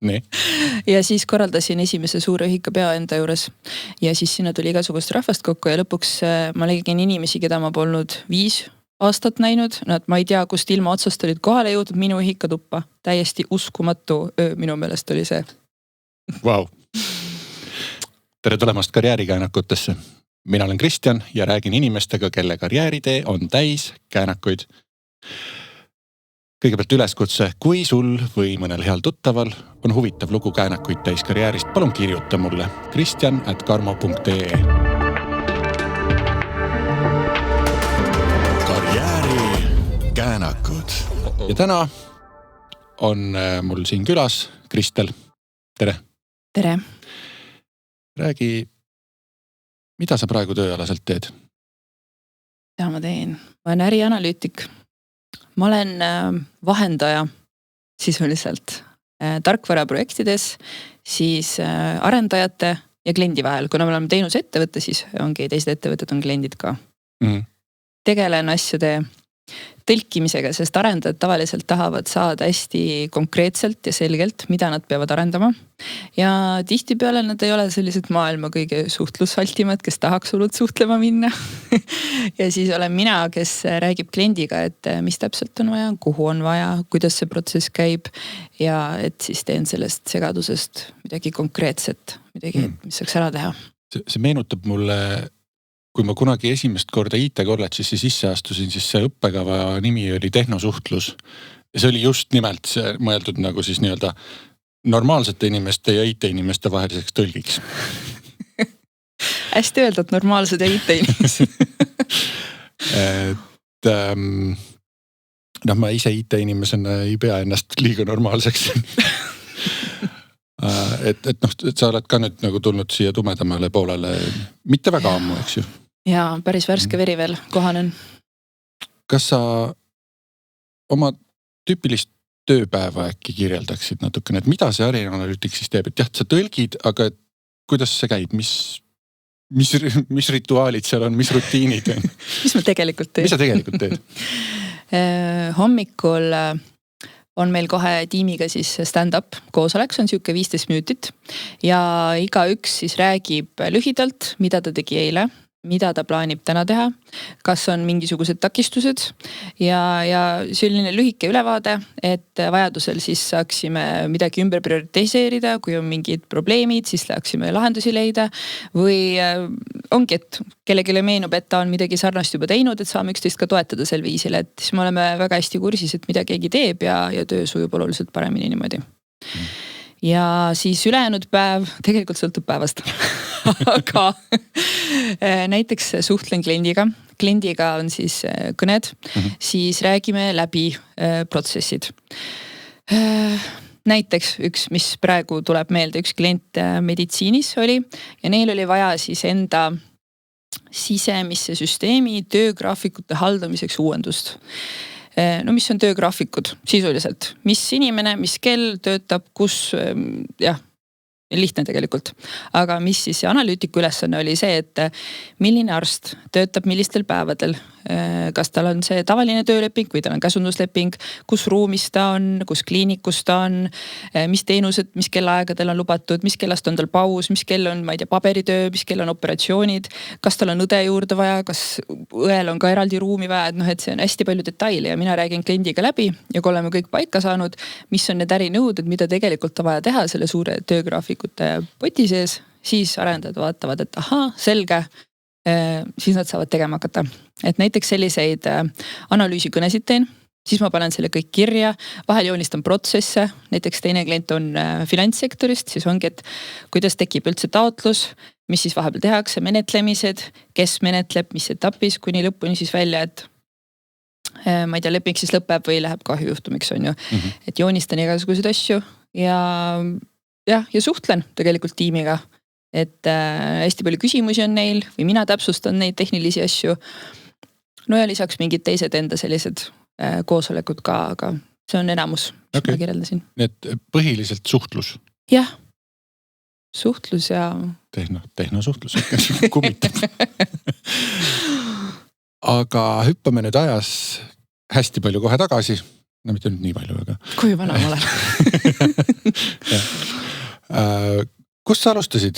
Nii. Ja siis korraldasin esimese suure ühikapeo enda juures. Ja siis sinna tuli igasugust rahvast kokku ja lõpuks ma nägin inimesi, keda ma polnud 5 aastat näinud. Nad ma ei tea, kust ilma otsast olid kohale jõudnud minu ühikatuppa. Täiesti uskumatu öö minu meelest oli see. Vau. Tere tulemast karjäärikäänakutesse. Mina olen Kristjan ja räägin inimestega, kelle karjääritee on täis käänakuid. Kõigepealt üleskutse, kui sul või mõnel heal tuttaval on huvitav lugu käänakuid täis karjäärist, palun kirjuta mulle kristjan@karmo.ee. Karjäärikäänakud. Ja täna on mul siin külas Kristel. Tere. Tere. Räägi, mida sa praegu tööalaselt teed? Mida ma teen? Ma olen ärianalüütik. Ma olen vahendaja sisuliselt tarkvaraprojektides, siis arendajate ja kliendi vahel. Kuna me oleme teenusettevõte, siis ongi teised ettevõtted on kliendid ka. Tegelen asjade tõlkimisega, sest arendajad tavaliselt tahavad saada hästi konkreetselt ja selgelt, mida nad peavad arendama. Ja tihtipeale nad ei ole sellised maailma kõige suhtlusaltimad, kes tahaks hullult suhtlema minna. Ja siis olen mina, kes räägib kliendiga, et mis täpselt on vaja, kuhu on vaja, kuidas see protsess käib ja et siis teen sellest segadusest midagi konkreetset, midagi, mis saaks ära teha. See meenutab mulle, kui ma kunagi esimest korda IT-kolledžisse sisse astusin, siis see õppekava nimi oli tehnosuhtlus. Ja see oli just nimelt see mõeldud nagu siis nii-öelda normaalsete inimeste ja IT-inimeste vaheliseks tõlgiks. Hästi öeldud, normaalsed ja IT-inimesed. Ma ise IT-inimesena ei pea ennast liiga normaalseks. Et sa oled ka nüüd nagu tulnud siia tumedamale poolele, mitte väga ammu, eks ju? Jaa, päris värske veri veel, kohanen. Kas sa oma tüüpilist tööpäeva äkki kirjeldaksid natukene, et mida see ärianalüütik siis teeb? Et jah, sa tõlgid, aga kuidas see käib? Mis rituaalid seal on, mis rutiinid? Mis ma tegelikult teen? Mis sa tegelikult teed? Hommikul on meil kohe tiimiga siis stand-up koosolek, see on siuke 15 minutit ja iga üks siis räägib lühidalt, mida ta tegi eile, mida ta plaanib täna teha, kas on mingisugused takistused ja selline lühike ülevaade, et vajadusel siis saaksime midagi ümber prioritiseerida, kui on mingid probleemid, siis saaksime lahendusi leida või ongi, et kellelegi meenub, et ta on midagi sarnast juba teinud, et saame üksteist ka toetada sel viisil, et siis me oleme väga hästi kursis, et mida keegi teeb ja töö sujub oluliselt paremini niimoodi. Ja siis ülejäänud päev tegelikult sõltub päevast. Aga näiteks suhtlen kliendiga. Kliendiga on siis kõned, siis räägime läbi protsessid. Näiteks üks, mis praegu tuleb meelde, üks klient meditsiinis oli ja neil oli vaja siis enda sisemisse süsteemi töögraafikute haldamiseks uuendust. No mis on töögraafikud sisuliselt? Mis inimene, mis kell töötab, kus, jah, lihtne tegelikult. Aga mis siis see analüütiku ülesanne oli see, et milline arst töötab millistel päevadel, kas tal on see tavaline tööleping või tal on käsundusleping, kus ruumis ta on, kus kliinikus ta on, mis teenused, mis kellaaegadel on lubatud, mis kellast on tal paus, mis kell on, ma ei tea, paberitöö, mis kell on operatsioonid, kas tal on õde juurde vaja, kas õel on ka eraldi ruumi vaja, et see on hästi palju detaile ja mina räägin kliendiga läbi ja kui oleme kõik paika saanud, mis on need ärinõuded, mida tegelikult on vaja teha selle suure töögraafikute poti sees, siis arendajad vaatavad, et ahaa, selge, siis nad saavad tegema hakata. Et näiteks selliseid analüüsikõnesid teen, siis ma panen selle kõik kirja, vahel joonistan protsesse, näiteks teine klient on finantssektorist, siis ongi, et kuidas tekib üldse taotlus, mis siis vahepeal tehakse, menetlemised, kes menetleb, mis etapis, kuni lõpuni siis välja, et ma ei tea, leping siis lõpeb või läheb kahjujuhtumiks, on ju. Et joonistan igasuguseid asju ja suhtlen tegelikult tiimiga. Et hästi palju küsimusi on neil või mina täpsustan neid tehnilisi asju. No ja lisaks mingid teised enda sellised koosolekud ka, aga see on enamus, mis ma kirjeldasin. Nii et põhiliselt suhtlus? Jah, suhtlus ja... Tehnosuhtlus, kummitab. Aga hüppame nüüd ajas hästi palju kohe tagasi. no mitte nüüd nii palju, aga. Kui vana ma olen? Kust sa alustasid?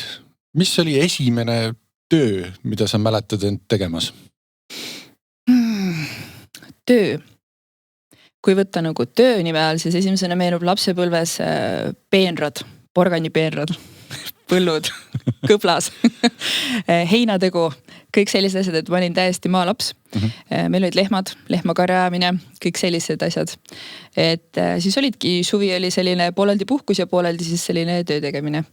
Mis oli esimene töö, mida sa mäletad end tegemas? Töö. Kui võtta nagu töö nime all, siis esimesena meenub lapsepõlves peenrad, porganipeenrad, põllud, kõblas, heinategu, kõik sellised asjad, et ma olin täiesti maalaps. Meil olid lehmad, lehmakarja ajamine, kõik sellised asjad. Et siis olidki, suvi oli selline pooleldi puhkus ja pooleldi siis selline töö tegemine.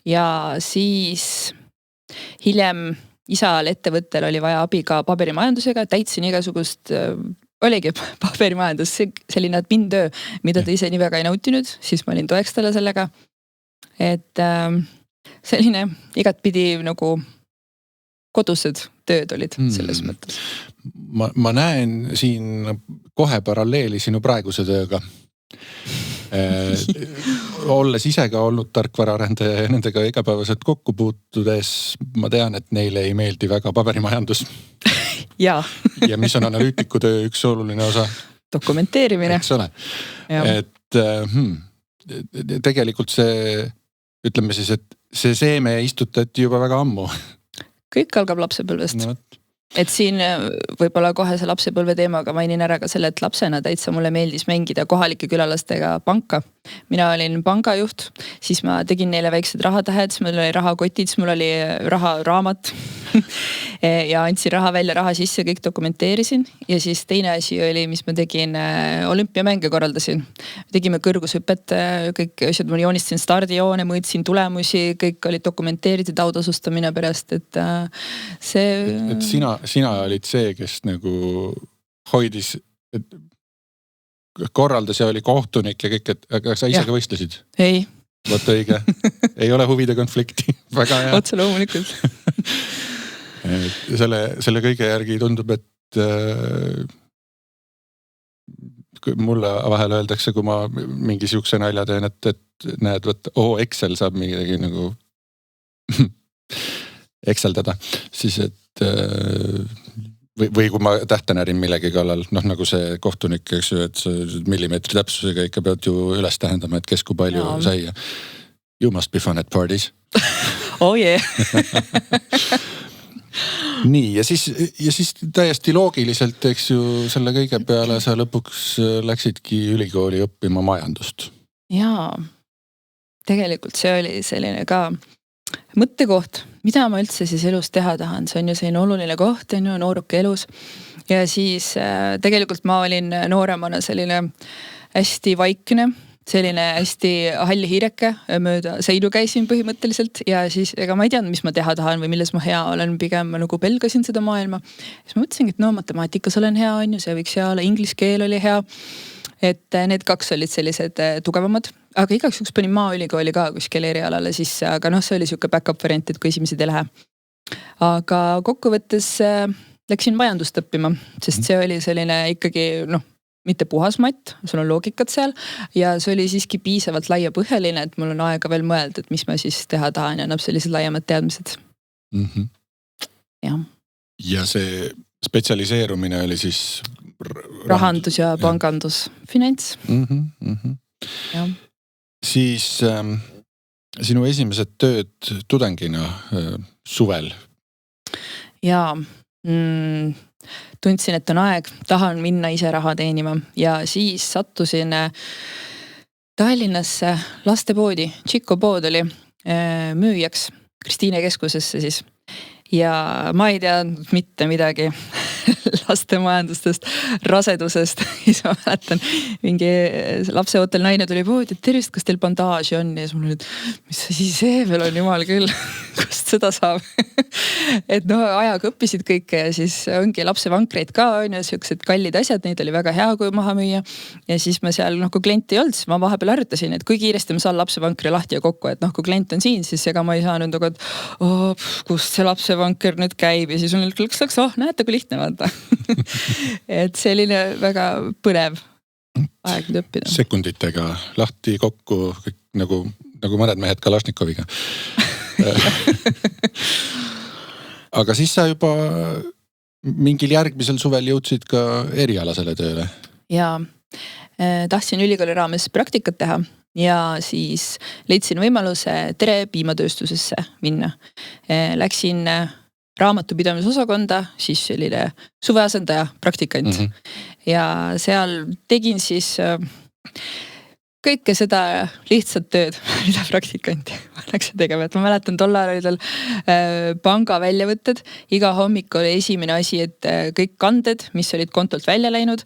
Ja siis hiljem isal ettevõttel oli vaja abi ka paberimajandusega, täitsin igasugust, oligi paberimajandus, selline admin-töö, mida ta ise nii väga ei nautinud, siis ma olin toeks talle sellega. Et selline igatpidi nagu kodused tööd olid selles mõttes. Ma näen siin kohe paralleeli sinu praeguse tööga. Olles ise ka olnud tarkvaraarendaja ja nendega igapäevaselt kokku puutudes, ma tean, et neile ei meeldi väga paberimajandus. Ja. Ja mis on analüütiku töö üks oluline osa? Dokumenteerimine. Eks ole. Et tegelikult see, ütleme siis, et see seeme istutati juba väga ammu. Kõik algab lapsepõlvest. No. Et siin võib-olla kohe see lapsepõlve teemaga mainin ära ka selle, et lapsena täitsa mulle meeldis mängida kohalike külalastega panka. Mina olin pangajuht, siis ma tegin neile väiksed rahatähed, siis mul oli rahakotid, siis mul oli raharaamat ja andsin raha välja, raha sisse, kõik dokumenteerisin. Ja siis teine asi oli, mis ma tegin, olümpiamänge korraldasin. Tegime kõrgushüpet, kõik asjad, ma joonistasin stardijoone, mõõtsin tulemusi, kõik olid dokumenteeritud, autasustamine pärast, et see... Et sina olid see, kes nagu hoidis, et korraldas ja oli kohtunik ja kõik, et aga sa ise ka võistlesid? Ei. Võt õige. Ei ole huvide konflikti. Väga hea. Otse loomulikult. Selle kõige järgi tundub, et mulle vahel öeldakse, kui ma mingi siukse nalja teen, et näed, Excel saab midagi nagu Exceldada, siis et või kui ma tähtenärin millegi kallal, nagu see kohtunik, eks ju, et millimeetri täpsusega ikka pead ju üles tähendama, et kes kui palju sai. You must be fun at parties. Oh yeah. Nii, ja siis täiesti loogiliselt, eks ju, selle kõige peale sa lõpuks läksidki ülikooli õppima majandust. Jaa, tegelikult see oli selline ka mõttekoht, mida ma üldse siis elus teha tahan, see on ju selline oluline koht, on ju nooruke elus. Ja siis tegelikult ma olin nooremana selline hästi vaikne, selline hästi halli hiireke, mööda seinu käisin põhimõtteliselt ja siis ega ma ei teadnud, mis ma teha tahan või milles ma hea olen, pigem ma nagu pelgasin seda maailma. Siis ma mõtlesingi, et matemaatikas olen hea, on ju, see võiks hea olla, inglise keel oli hea. Et need kaks olid sellised tugevamad, aga igaks juks panin maaülikooli ka kuskil erialale sisse, aga see oli siuke back-up variant, et kui esimesed ei lähe. Aga kokkuvõttes läksin majandust õppima, sest see oli selline ikkagi, mitte puhas matt, sul on loogikat seal ja see oli siiski piisavalt laiapõhjaline, et mul on aega veel mõelda, et mis ma siis teha tahan ja annab sellised laiemad teadmised. Ja see spetsialiseerumine oli siis rahandus ja pangandus, finants. Ja. Siis sinu esimesed tööd tudengina suvel? Jaa, tundsin, et on aeg, tahan minna ise raha teenima ja siis sattusin Tallinnasse lastepoodi, Chico pood oli müüjaks Kristiine keskusesse siis. Ja ma ei teadnud mitte midagi lastemajandustest, rasedusest. Siis ma mäletan, mingi lapseootel naine tuli poodi, et tervist, kas teil bandaaži on? Ja siis mul oli, mis see veel on, jumal küll, kust seda saab? Et ajaga õppisid kõike ja siis ongi lapsevankreid ka, on ju, siuksed kallid asjad, neid oli väga hea, kui maha müüa. Ja siis ma seal, kui klient ei olnud, siis ma vahepeal harjutasin, et kui kiiresti ma saan lapsevankri lahti ja kokku, et kui klient on siin, siis ega ma ei saa nüüd, et kust see lapsevanker nüüd käib ja siis on lõks, näete, kui lihtne vaata. Et selline väga põnev aeg nüüd õppida. Sekunditega lahti kokku, nagu mõned mehed Kalašnikoviga. Aga siis sa juba mingil järgmisel suvel jõudsid ka erialasele tööle. Jaa, Tahtsin ülikooli raames praktikat teha ja siis leidsin võimaluse Tere piimatööstusesse minna. Läksin raamatupidamisosakonda, siis selline suveasendaja praktikant ja seal tegin siis kõike seda lihtsat tööd, mida praktikanti läks tegema, et ma mäletan tol ajal oli tal panga väljavõtted, iga hommik oli esimene asi, et kõik kanded, mis olid kontolt välja läinud,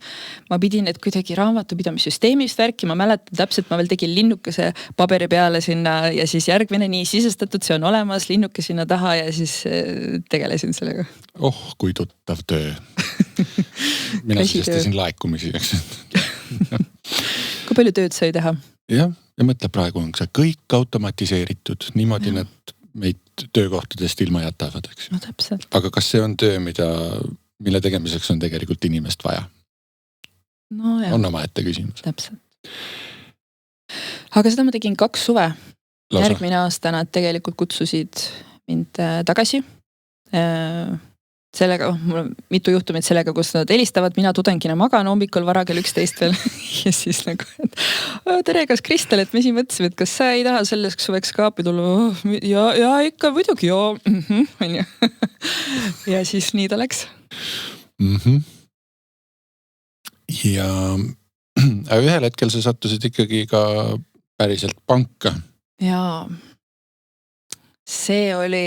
ma pidin need kuidagi raamatupidamissüsteemist värki, ma mäletan täpselt, ma veel tegin linnukese paberi peale sinna ja siis järgmine nii sisestatud, see on olemas, linnuke sinna taha ja siis tegelesin sellega. Oh, kui tuttav töö. Mina sisestasin laekumisi, eks. Kui palju tööd sai teha? Jah, ja mõtle praegu on see kõik automatiseeritud, niimoodi need meid töökohtadest ilma jätavad, eks. No täpselt. Aga kas see on töö, mille tegemiseks on tegelikult inimest vaja? No jah. On omaette küsimus. Täpselt. Aga seda ma tegin 2 suve. Lausa. Järgmine aasta nad tegelikult kutsusid mind tagasi. Sellega, mul on mitu juhtumit sellega, kus nad helistavad, mina tudengina magan hommikul vara kell 11 veel ja siis nagu, et Tere, kas Kristel, et me siin mõtlesime, et kas sa ei taha selleks suveks kaapi tulla? Ja ikka muidugi, on ju. Ja siis nii ta läks. Ja ühel hetkel sa sattusid ikkagi ka päriselt panka. Jaa. See oli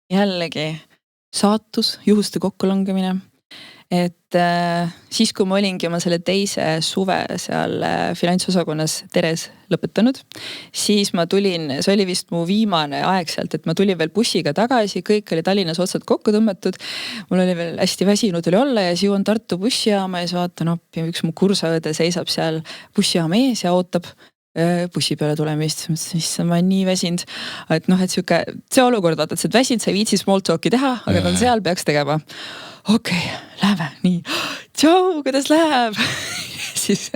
jällegi saatus, juhuste kokkulangemine. Et siis, kui ma olingi oma selle teise suve seal finantsosakonnas Teres lõpetanud, siis ma tulin, see oli vist mu viimane aeg sealt, et ma tulin veel bussiga tagasi, kõik oli Tallinnas otsad kokku tõmmatud. Mul oli veel hästi väsinud oli olla ja siis jõuan Tartu bussijaama ja siis vaatan appi, üks mu kursaõde seisab seal bussijaama ees ja ootab bussi peale tulemist, issand, ma olen nii väsinud, et noh, et see olukord vaatad, et väsinud, sa ei viitsi small talki teha, aga ta on seal, peaks tegema. Okei, läheme, nii. Tšau, kuidas läheb? Siis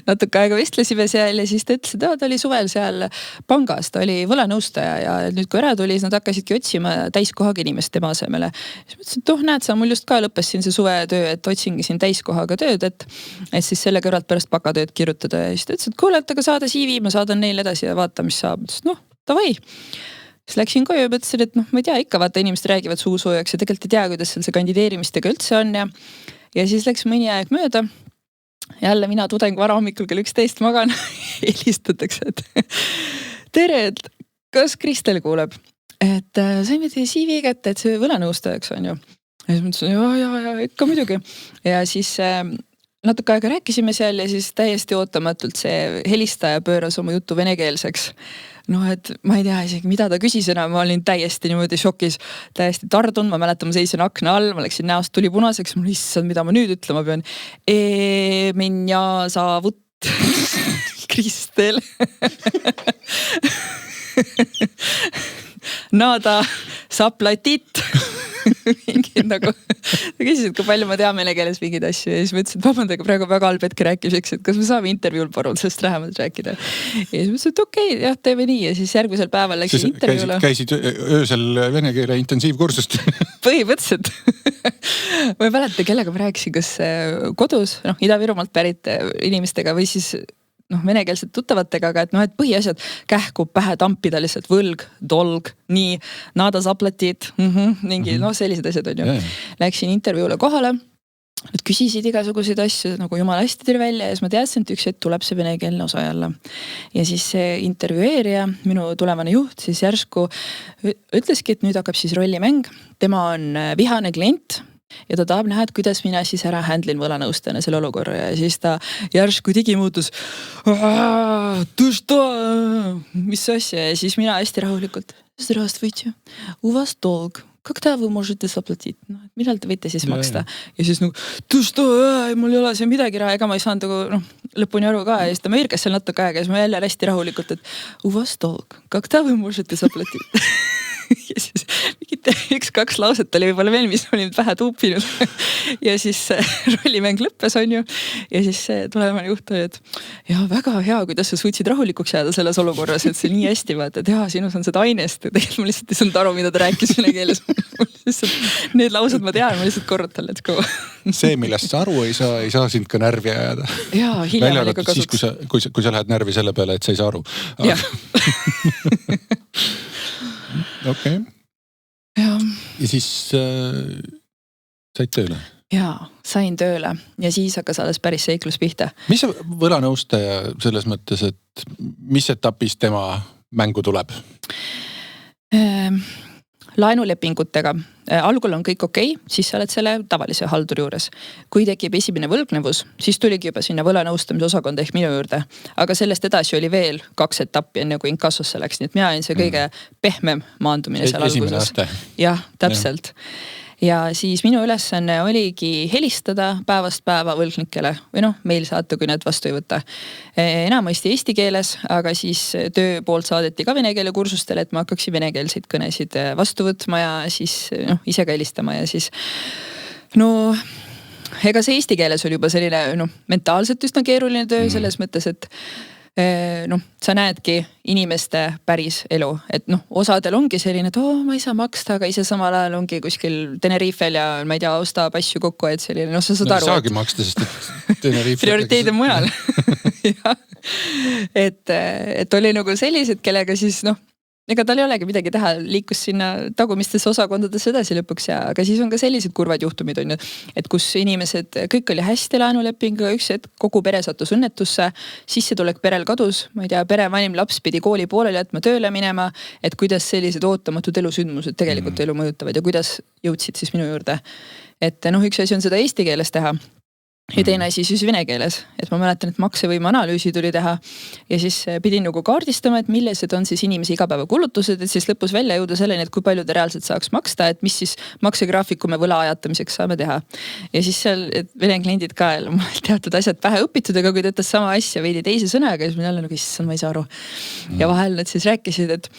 natuke aega vestlesime seal ja siis ta ütles, et ta oli suvel seal pangas, ta oli võlanõustaja ja nüüd kui ära tuli, siis nad hakkasidki otsima täiskohaga inimest tema asemele. Siis mõtlesin, et näed, sa mul just ka lõppesin see suvetöö, et otsingi siin täiskohaga tööd, et siis selle kõrvalt pärast bakatööd kirjutada ja siis ta ütles, et kuule, et aga saada CV, ma saadan neile edasi ja vaata, mis saab. Noh, davai. Siis läksin koju ja mõtlesin, et noh, ma ei tea, ikka vaata inimesed räägivad suusoojaks ja tegelikult ei tea, kuidas seal see kandideerimistega üldse on ja siis läks mõni aeg mööda. Jälle mina tudeng vara hommikul kell 11 magan, helistatakse, et Tere, et kas Kristel kuuleb? Et saime teie CV kätte, et see võlanõustajaks on ju. Ja siis mõtlesin, ja, ikka muidugi. Ja siis natuke aega rääkisime seal ja siis täiesti ootamatult see helistaja pööras oma jutu venekeelseks. No, et ma ei tea isegi, mida ta küsis enam, ma olin täiesti niimoodi šokis, täiesti tardun, ma mäletan, ma seisin akna all, ma läksin näost tuli punaseks, mul issand, mida ma nüüd ütlema pean. Minja saavut Kristel. Nada saplatit. Mingid nagu, ta küsis, et kui palju ma tean meile keeles mingeid asju ja siis mõtlesin, et vabandage, praegu väga halb hetke rääkimiseks, et kas me saame intervjuul parun sellest lähemalt rääkida. Ja siis mõtlesin, et okei, jah, teeme nii ja siis järgmisel päeval läksin intervjuule. Käisid öösel vene keele intensiivkursust? Põhimõtteliselt. Ma ei mäleta, kellega ma rääkisin, kas kodus, Ida-Virumaalt pärit inimestega või siis venekeelset tuttavatega, aga et põhiasjad kähku pähe tampida lihtsalt võlg, dolg, nii, nada saplatid, mingi, sellised asjad on ju. Läksin intervjuule kohale, nad küsisid igasuguseid asju, nagu jumala hästi tuli välja ja siis ma teadsin, et üks hetk tuleb see venekeelne osa jälle. Ja siis see intervjueerija, minu tulevane juht, siis järsku ütleski, et nüüd hakkab siis rollimäng. Tema on vihane klient ja ta tahab näha, et kuidas mina siis ära handlin võlanõustajana selle olukorra ja siis ta järsku digi muutus. Mis asja? Ja siis mina hästi rahulikult. Здравствуйте. У вас долг. Когда вы можете заплатить? Millal te võite siis maksta? Ja siis mul ei ole see midagi raha, ega ma ei saanud lõpuni aru ka ja siis ta märkas seal natuke aega ja siis ma jälle hästi rahulikult, et у вас долг. Когда вы можете заплатить? ja siis mingite 1-2 lauset oli võib-olla veel, mis olid vähe tuupinud. ja siis rollimäng lõppes, on ju. Ja siis tulevane juht oli, et ja väga hea, kuidas sa suutsid rahulikuks jääda selles olukorras, et see nii hästi vaata, et sinus on seda ainest. Tegelikult ma lihtsalt ei saanud aru, mida ta rääkis vene keeles. Need laused ma tean, ma lihtsalt korrutan, let's go. See, millest sa aru ei saa sind ka närvi ajada. Jaa, hiljem oli ka kasuks. Siis, kui sa lähed närvi selle peale, et sa ei saa aru. Jah. Okei. Ja siis said tööle? Jaa, sain tööle ja siis hakkas alles päris seiklus pihta. Mis see võlanõustaja selles mõttes, et mis etapis tema mängu tuleb? Laenulepingutega. Algul on kõik okei, siis sa oled selle tavalise halduri juures. Kui tekib esimene võlgnevus, siis tuligi juba sinna võlanõustamise osakonda ehk minu juurde. Aga sellest edasi oli veel 2 etappi enne kui inkassosse läks, nii et mina olin see kõige pehmem maandumine seal alguses. Jah, täpselt. Ja siis minu ülesanne oligi helistada päevast päeva võlgnikele või meil saata, kui nad vastu ei võta. Enamasti eesti keeles, aga siis töö poolt saadeti ka vene keele kursustele, et ma hakkaksin venekeelseid kõnesid vastu võtma ja siis ise ka helistama ja siis ega see eesti keeles oli juba selline mentaalselt üsna keeruline töö selles mõttes, et sa näedki inimeste päris elu, et osadel ongi selline, et ma ei saa maksta, aga ise samal ajal ongi kuskil Tenerifel ja ma ei tea, ostab asju kokku, et selline, sa saad aru. Ei saagi maksta, sest et Tenerifel. Prioriteed on mujal. et oli nagu sellised, kellega siis ega tal ei olegi midagi teha, liikus sinna tagumistesse osakondadesse edasi lõpuks aga siis on ka sellised kurvad juhtumid on ju, et kus inimesed, kõik oli hästi laenulepinguga, üks hetk kogu pere sattus õnnetusse, sissetulek perel kadus, ma ei tea, pere vanim laps pidi kooli pooleli jätma tööle minema, et kuidas sellised ootamatud elusündmused tegelikult elu mõjutavad ja kuidas jõudsid siis minu juurde. Et üks asi on seda eesti keeles teha. Ja teine asi siis vene keeles, et ma mäletan, et maksevõime analüüsi tuli teha ja siis pidin nagu kaardistama, et millised on siis inimese igapäevakulutused, et siis lõpus välja jõuda selleni, et kui palju ta reaalselt saaks maksta, et mis siis maksegraafiku me võla ajatamiseks saame teha. Ja siis seal vene kliendid ka teatud asjad pähe õpitud, aga kui töötas sama asja veidi teise sõnaga, siis ma jälle issand, ma ei saa aru. Ja vahel nad siis rääkisid, et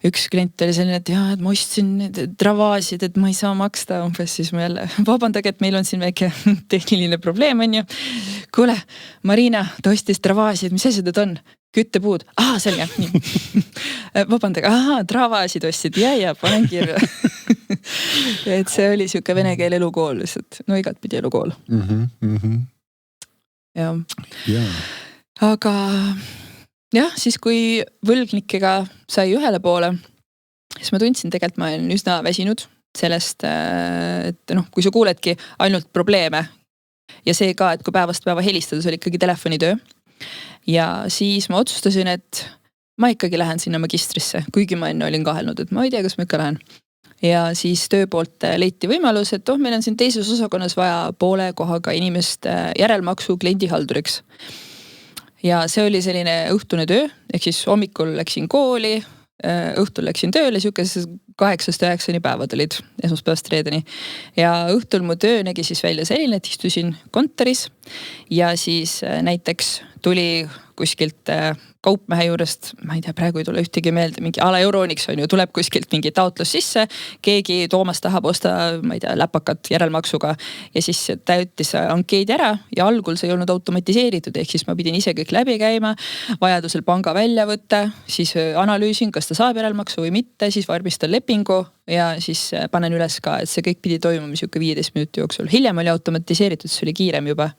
üks klient oli selline, et et ma ostsin travaasid, et ma ei saa maksta umbes, siis ma jälle vabandage, et meil on siin väike tehniline probleem, on ju. Kuule, Marina, ta ostis travaasid, mis asjad need on? Küttepuud. Selge. Vabandage, travaasid ostsid. Ja, panen kirja. et see oli siuke vene keele elukool lihtsalt. Igatpidi elukool. Ja. Aga jah, siis kui võlgnikega sai ühele poole, siis ma tundsin tegelikult, ma olen üsna väsinud sellest, et kui sa kuuledki ainult probleeme ja see ka, et kui päevast päeva helistada, see oli ikkagi telefonitöö. Ja siis ma otsustasin, et ma ikkagi lähen sinna magistrisse, kuigi ma enne olin kahelnud, et ma ei tea, kas ma ikka lähen. Ja siis töö poolt leiti võimalus, et meil on siin teises osakonnas vaja poole kohaga inimest järelmaksu kliendihalduriks. Ja see oli selline õhtune töö, ehk siis hommikul läksin kooli, õhtul läksin tööle, siukes 8-9 päevad olid esmaspäevast reedeni. Ja õhtul mu töö nägi siis välja selline, et istusin kontoris ja siis näiteks tuli kuskilt kaupmehe juurest, ma ei tea, praegu ei tule ühtegi meelde, mingi ala Euroniks on ju, tuleb kuskilt mingi taotlus sisse, keegi Toomas tahab osta, ma ei tea, läpakat järelmaksuga ja siis täütis ankeedi ära ja algul see ei olnud automatiseeritud, ehk siis ma pidin ise kõik läbi käima, vajadusel panga välja võtta, siis analüüsin, kas ta saab järelmaksu või mitte, siis varmistan lepingu ja siis panen üles ka, et see kõik pidi toimuma siuke 15 minuti jooksul. Hiljem oli automatiseeritud, see oli kiirem juba.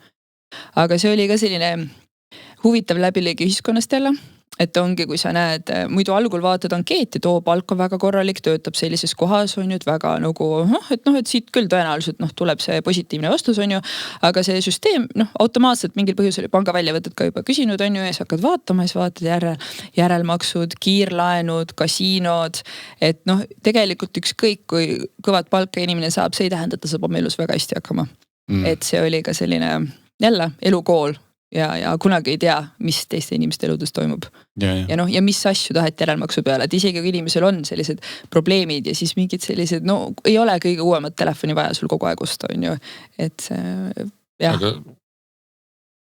Aga see oli ka selline huvitav läbilegi ühiskonnast jälle, et ongi, kui sa näed, muidu algul vaatad ankeeti, too palk on väga korralik, töötab sellises kohas, on ju, et väga nagu, et siit küll tõenäoliselt tuleb see positiivne vastus, on ju, aga see süsteem, automaatselt mingil põhjusel panga väljavõtted ka juba küsinud, on ju, ja sa hakkad vaatama, siis vaatad järelmaksud, kiirlaenud, kasiinod, et tegelikult ükskõik, kui kõvat palka inimene saab, see ei tähenda, et ta saab oma elus väga hästi hakkama. Et see oli ka selline jälle elukool. Ja kunagi ei tea, mis teiste inimeste eludes toimub. Ja mis asju taheti järelmaksu peale, et isegi kui inimesel on sellised probleemid ja siis mingid sellised, ei ole kõige uuemat telefoni vaja sul kogu aeg osta, on ju. Et jah. Aga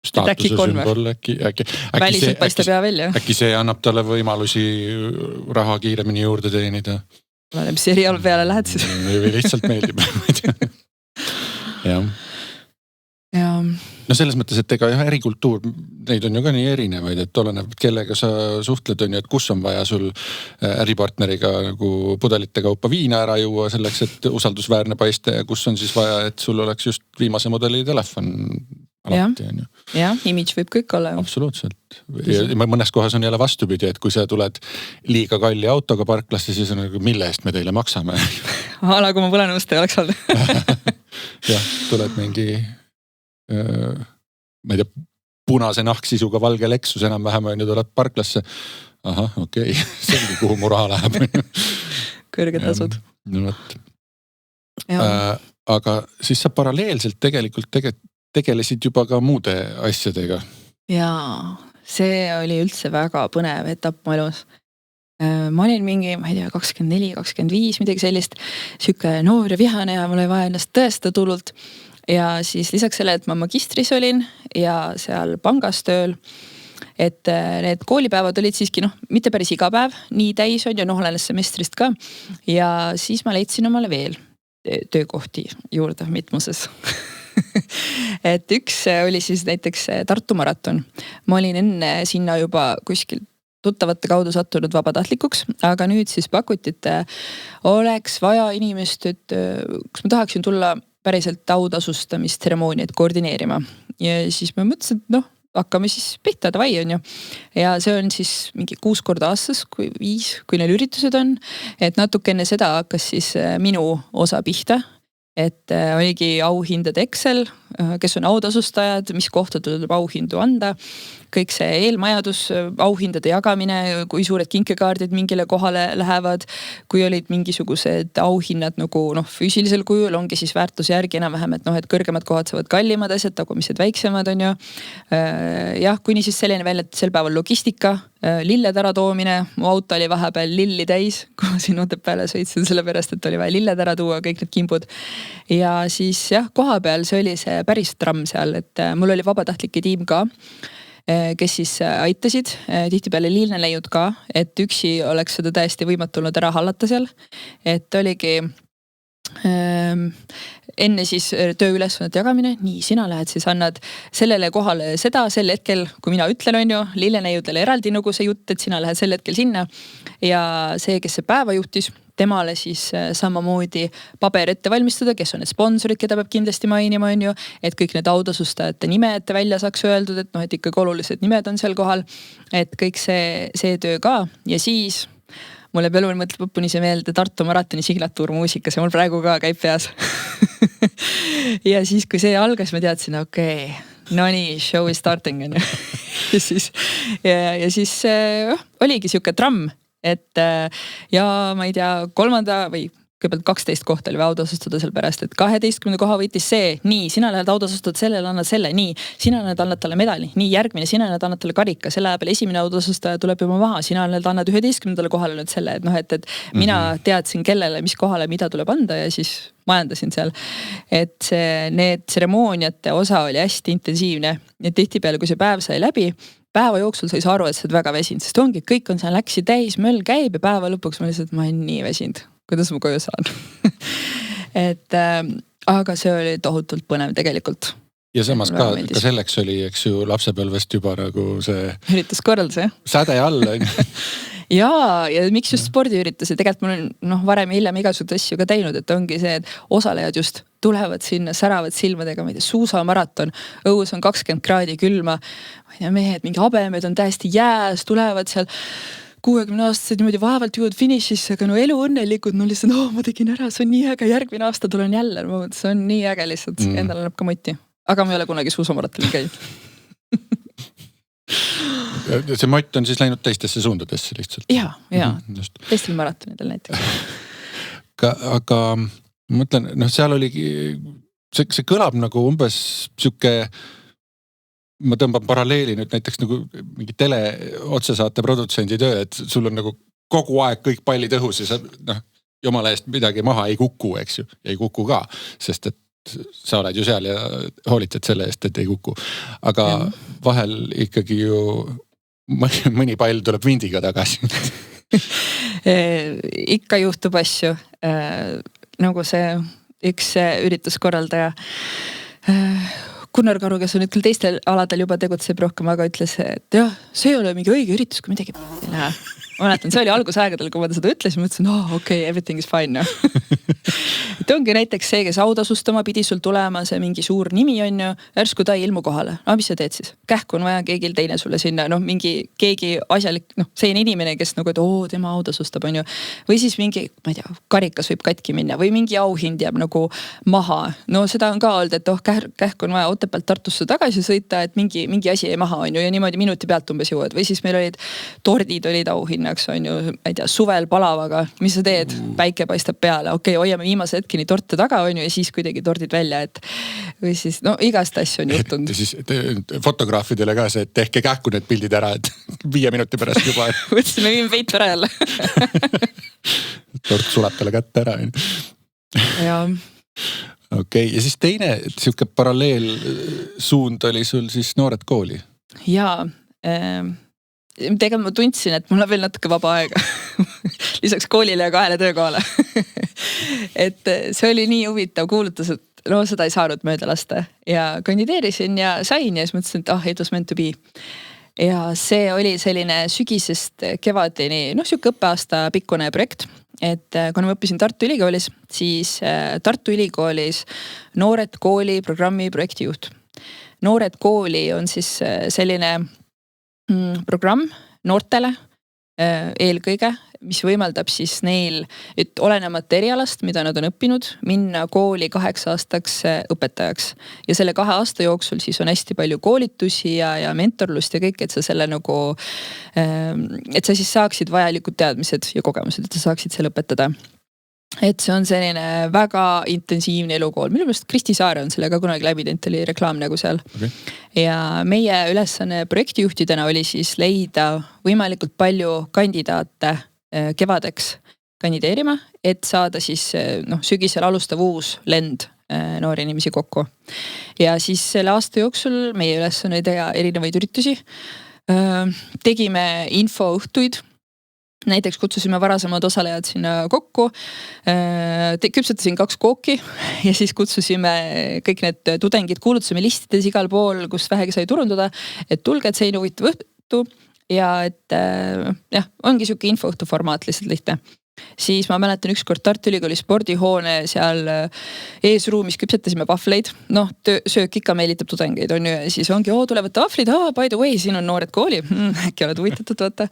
staatuse sümbol äkki väliselt paistab hea välja. Äkki see annab talle võimalusi raha kiiremini juurde teenida? Oleneb, mis eriala peale lähed siis. Või lihtsalt meeldib. Jah. Ja. No selles mõttes, et ega ärikultuur, neid on ju ka nii erinevaid, et oleneb, kellega sa suhtled, on ju, et kus on vaja sul äripartneriga nagu pudelite kaupa viina ära juua selleks, et usaldusväärne paista ja kus on siis vaja, et sul oleks just viimase modeli telefon alati, on ju. Jah, image võib kõik olla. Absoluutselt. Ja mõnes kohas on jälle vastupidi, et kui sa tuled liiga kalli autoga parklasse, siis on nagu, mille eest me teile maksame. Ala, kui ma põlenust ei oleks olnud. Jah, tuled mingi ma ei tea, punase nahksisuga valge Lexus enam-vähem on ju, tuleb parklasse. Ahah, okei. Selgi, kuhu mu raha läheb. Kõrged tasud. No võt. Aga siis sa paralleelselt tegelikult tegelesid juba ka muude asjadega. Jaa, see oli üldse väga põnev etapp mu elus. Ma olin mingi, ma ei tea, 24, 25, midagi sellist, siuke noor ja vihane ja mul oli vaja ennast tõestada tulult. Ja siis lisaks selle, et ma magistris olin ja seal pangas tööl, et need koolipäevad olid siiski mitte päris iga päev, nii täis on ja olenes semestrist ka. Ja siis ma leidsin omale veel töökohti juurde mitmuses. Et üks oli siis näiteks Tartu maraton. Ma olin enne sinna juba kuskil tuttavate kaudu sattunud vabatahtlikuks, aga nüüd siis pakuti, et oleks vaja inimest, et kus ma tahaksin tulla päriselt autasustamis-tseremooniat koordineerima. Ja siis ma mõtlesin, et hakkame siis pihta, davai on ju. Ja see on siis mingi 6 korda aastas, 5, kui neil üritused on. Et natuke enne seda hakkas siis minu osa pihta. Et oligi auhindade Excel, kes on autasustajad, mis kohta tuleb auhindu anda. Kõik see eelmajadus, auhindade jagamine, kui suured kinkekaardid mingile kohale lähevad, kui olid mingisugused auhinnad nagu füüsilisel kujul, ongi siis väärtuse järgi enam-vähem, et kõrgemad kohad saavad kallimad asjad, tagumised väiksemad on ju. Jah, kuni siis selline välja, et sel päeval logistika, lilled ära toomine, mu auto oli vahepeal lilli täis, kui ma siin Otepääle sõitsin sellepärast, et oli vaja lilled ära tuua, kõik need kimbud. Ja siis jah, koha peal see oli see päris tramm seal, et mul oli vabatahtlike tiim ka, kes siis aitasid, tihtipeale liineneiud ka, et üksi oleks seda täiesti võimatu olnud ära hallata seal. Et oligi enne siis tööülesannete jagamine, nii sina lähed siis annad sellele kohale seda sel hetkel, kui mina ütlen on ju, liineneiudele eraldi nagu see jutt, et sina lähed sel hetkel sinna ja see, kes see päeva juhtis, temale siis samamoodi paber ette valmistada, kes on need sponsorid, keda peab kindlasti mainima on ju, et kõik need autasustajate nimed välja saaks öeldud, et ikkagi olulised nimed on seal kohal, et kõik see töö ka ja siis mulle elu mõtleb õppuni see meelde Tartu maratoni signatuurmuusika, see mul praegu ka käib peas. Ja siis, kui see algas, ma teadsin, okei, no nii, show is starting. Ja siis oligi siuke tramm, et ja ma ei tea, 3. või kõigepealt 12 kohta oli autasustada seal pärast, et 12. koha võitis see, nii, sina lähed autasustada, sellele annad selle, nii, sina annad talle medali, nii, järgmine, sina annad talle karika, selle ajal esimene autasustaja tuleb juba maha, sina annad 11. kohale nüüd selle, et mina teadsin kellele, mis kohale, mida tuleb anda ja siis majandasin seal. Et need tseremooniate osa oli hästi intensiivne ja tihtipeale, kui see päev sai läbi, päeva jooksul sai aru, et sa oled väga väsinud, sest ongi, kõik on seal läksi täis, möll käib ja päeva lõpuks ma lihtsalt, ma olen nii väsinud. Kuidas ma koju saan. Et aga see oli tohutult põnev tegelikult. Ja samas ka selleks oli, eks ju, lapsepõlvest juba nagu see üritus korraldus, jah? Säde all on. Ja miks just spordiürituse, tegelikult mul on varem ja hiljem igasugused asju ka teinud, et ongi see, et osalejad just tulevad sinna, säravad silmadega, ma ei tea, suusamaraton, õhus on 20 kraadi külma, ma ei tea, mehed, mingi habemed on täiesti jääs, tulevad seal 60-aastased niimoodi vaevalt jõuad finišisse, aga elu õnnelikud, lihtsalt, ma tegin ära, see on nii äge, järgmine aasta tulen jälle, see on nii äge lihtsalt, endal annab ka moti. Aga ma ei ole kunagi suusamaratonil käinud. See mott on siis läinud teistesse suundadesse lihtsalt? Jaa, teistel maratonidel näiteks. Aga ma mõtlen, seal oligi, see kõlab nagu umbes siuke, ma tõmban paralleeli nüüd näiteks nagu mingi otsesaate produtsendi töö, et sul on nagu kogu aeg kõik pallid õhus ja sa jumala eest midagi maha ei kuku, eks ju, ei kuku ka, sest et sa oled ju seal ja hoolitsed selle eest, et ei kuku. Aga vahel ikkagi ju mõni pall tuleb vindiga tagasi. Ikka juhtub asju, nagu see üks ürituskorraldaja Gunnar Karu, kes on nüüd küll teistel aladel juba tegutseb rohkem, aga ütles, et jah, see ei ole mingi õige üritus, kui midagi ei lähe. Ma mäletan, see oli algusaegadel, kui ma seda ütlesin, ma ütlesin, okei, everything is fine. Et ongi näiteks see, kes autasustama pidi sul tulema, see mingi suur nimi on ju, järsku ta ei ilmu kohale. Mis sa teed siis? Kähku on vaja keegil teine sulle sinna, mingi keegi asjalik, see on inimene, kes nagu, et tema autasustab on ju. Või siis mingi, ma ei tea, karikas võib katki minna või mingi auhind jääb nagu maha. No seda on ka olnud, et kähku on vaja Otepäält Tartusse tagasi sõita, et mingi asi jäi maha on ju ja niimoodi minuti pealt umbes jõuad. Või siis meil olid tordid olid auhinnaks on ju, ma ei tea, suvel palavaga, mis sa teed? Päike paistab peale, okei, hoiame viimase hetkeni torte taga on ju ja siis kuidagi tordid välja, et või siis igast asju on juhtunud. Ja siis fotograafidele ka see, et tehke kähku need pildid ära, et 5 minuti pärast juba. Võtsime viime peitu ära jälle. Tort sulab talle kätte ära. Jaa. Okei, ja siis teine siuke paralleel suund oli sul siis Noored Kooli. Jaa, tegelikult ma tundsin, et mul on veel natuke vaba aega. Lisaks koolile ja 2 töökohale. Et see oli nii huvitav kuulutus, et seda ei saanud mööda lasta. Ja kandideerisin ja sain ja siis mõtlesin, et it was meant to be. Ja see oli selline sügisest kevadeni, siuke õppeaasta pikkune projekt. Et kuna ma õppisin Tartu Ülikoolis, siis Tartu Ülikoolis Noored Kooli programmi projektijuht. Noored Kooli on siis selline programm noortele eelkõige, mis võimaldab siis neil, et olenemata erialast, mida nad on õppinud, minna kooli 8 aastaks õpetajaks. Ja selle 2 aasta jooksul siis on hästi palju koolitusi ja mentorlust ja kõik, et sa selle nagu, et sa siis saaksid vajalikud teadmised ja kogemused, et sa saaksid selle õpetada. Et see on selline väga intensiivne elukool. Minu meelest Kristi Saare on sellega kunagi läbi teinud, oli reklaam nagu seal. Okay. Ja meie ülesanne projektijuhtidena oli siis leida võimalikult palju kandidaate kevadeks kandideerima, et saada siis sügisel alustav uus lend noori inimesi kokku. Ja siis selle aasta jooksul meie ülesanne oli teha erinevaid üritusi. Tegime infoõhtuid. Näiteks kutsusime varasemad osalejad sinna kokku, küpsetasin 2 kooki ja siis kutsusime kõik need tudengid, kuulutasime listides igal pool, kus vähegi sai turundada, et tulge, et see on huvitav õhtu ja et ongi siuke infoõhtu formaat lihtsalt lihtne. Siis ma mäletan ükskord Tartu Ülikooli spordihoone seal eesruumis küpsetasime vahvleid. Söök ikka meelitab tudengeid on ju ja siis ongi, tulevad vahvlid, by the way, siin on Noored Kooli. Äkki oled huvitatud, vaata.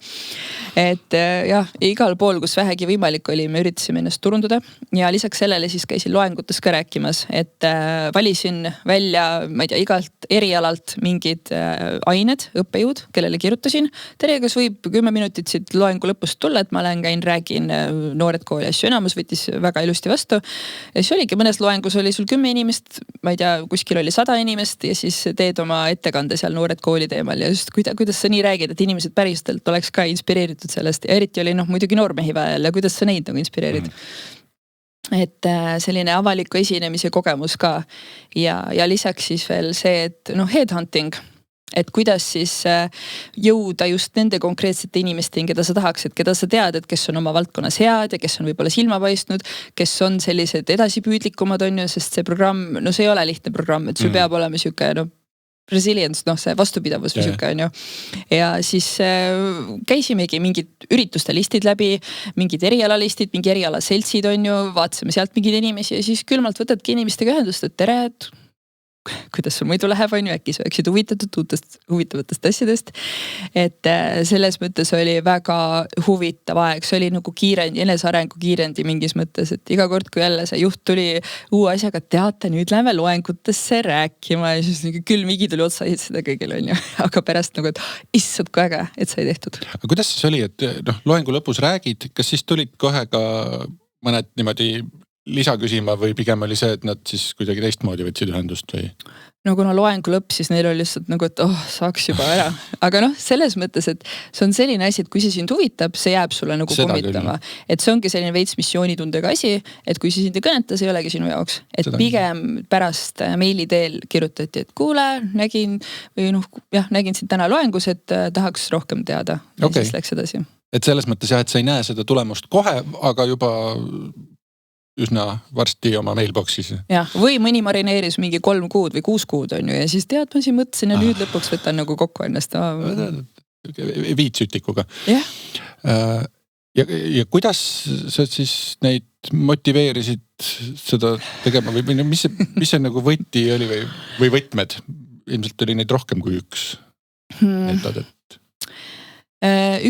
Et jah, igal pool, kus vähegi võimalik oli, me üritasime ennast turundada ja lisaks sellele siis käisin loengutes ka rääkimas, et valisin välja, ma ei tea, igalt erialalt mingid ained, õppejõud, kellele kirjutasin. Tere, kas võib 10 minutit siit loengu lõpust tulla, et ma käin räägin Noored Kooli asju, enamus võttis väga ilusti vastu. Ja siis oligi, mõnes loengus oli sul 10 inimest, ma ei tea, kuskil oli 100 inimest ja siis teed oma ettekande seal Noored Kooli teemal ja just kuidas sa nii räägid, et inimesed päriselt oleks ka inspireeritud sellest ja eriti oli muidugi noormehi vaja ja kuidas sa neid nagu inspireerid. Et selline avaliku esinemise kogemus ka ja lisaks siis veel see, et headhunting. Et kuidas siis jõuda just nende konkreetsete inimesteni, keda sa tahaks, et keda sa tead, et kes on oma valdkonnas head ja kes on võib-olla silma paistnud, kes on sellised edasipüüdlikumad on ju, sest see programm, see ei ole lihtne programm, et sul peab olema siuke resilience, see vastupidavus või siuke on ju. Ja siis käisimegi mingid ürituste listid läbi, mingid erialalistid, mingi erialaseltsid on ju, vaatasime sealt mingid inimesi ja siis külmalt võtadki inimestega ühendust, et tere, kuidas sul muidu läheb, on ju, äkki sa oleksid huvitavatest asjadest. Et selles mõttes oli väga huvitav aeg, see oli nagu enesearengu kiirendi mingis mõttes, et iga kord, kui jälle see juht tuli uue asjaga, teate, nüüd läheme loengutesse rääkima ja siis külm higi tuli otsa seda kõigil on ju, aga pärast nagu, et issand kui äge, et sai tehtud. Aga kuidas siis oli, et loengu lõpus räägid, kas siis tulid kohe ka mõned niimoodi lisa küsima või pigem oli see, et nad siis kuidagi teistmoodi võtsid ühendust või? No kuna loengu lõpp, siis neil oli lihtsalt nagu, et saaks juba ära. Aga noh, selles mõttes, et see on selline asi, et kui see sind huvitab, see jääb sulle nagu kummitama. Et see ongi selline veits missioonitundega asi, et kui see sind ei kõneta, see ei olegi sinu jaoks. Et seda pigem pärast meili teel kirjutati, et kuule, nägin sind täna loengus, et tahaks rohkem teada. Ja siis läks edasi. Et selles mõttes jah, et sa ei näe seda tulemust kohe, aga juba üsna varsti oma mailboxis. Jah, või mõni marineeris mingi 3 kuud või 6 kuud on ju ja siis tead, ma siin mõtlesin ja nüüd lõpuks võtan nagu kokku ennast. Viitsütikuga. Jah. Ja kuidas sa siis neid motiveerisid seda tegema või mis see nagu võti oli või võtmed? Ilmselt oli neid rohkem kui üks metodet.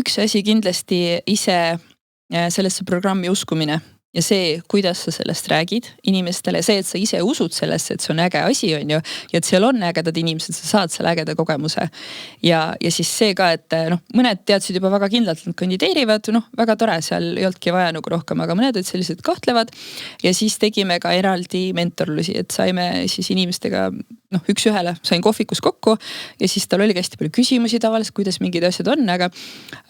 Üks asi kindlasti ise sellesse programmi uskumine. Ja see, kuidas sa sellest räägid inimestele, see, et sa ise usud sellesse, et see on äge asi, on ju, ja et seal on ägedad inimesed, sa saad selle ägeda kogemuse. Ja siis see ka, et mõned teadsid juba väga kindlalt, nad kandideerivad, väga tore, seal ei olnudki vaja nagu rohkem, aga mõned olid sellised kahtlevad. Ja siis tegime ka eraldi mentorlusi, et saime siis inimestega üks ühele, sain kohvikus kokku ja siis tal oligi hästi palju küsimusi tavaliselt, kuidas mingid asjad on, aga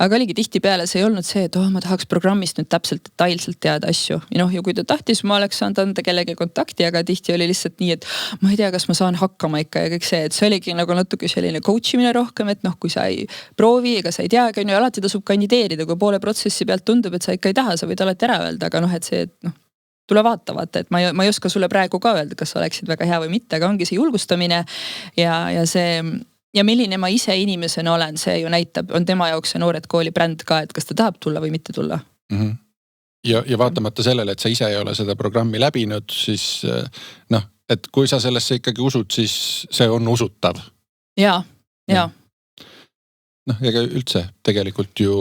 oligi tihtipeale see ei olnud see, et ma tahaks programmist nüüd täpselt detailselt teada asju. Ja kui ta tahtis, ma oleks saanud anda kellegi kontakti, aga tihti oli lihtsalt nii, et ma ei tea, kas ma saan hakkama ikka ja kõik see, et see oligi nagu natuke selline coachimine rohkem, et kui sa ei proovi, ega sa ei tea, alati tasub kandideerida, kui poole protsessi pealt tundub, et sa ikka ei taha, sa võid alati ära öelda, aga et see, et tule vaata, et ma ei oska sulle praegu ka öelda, kas oleksid väga hea või mitte, aga ongi see julgustamine ja see ja milline ma ise inimesena olen, see ju näitab, on tema jaoks see Noored Kooli bränd ka, et kas ta tahab tulla või mitte tulla. Mm-hmm. Ja vaatamata sellele, et sa ise ei ole seda programmi läbinud, siis et kui sa sellesse ikkagi usud, siis see on usutav. Ja. Ega üldse tegelikult ju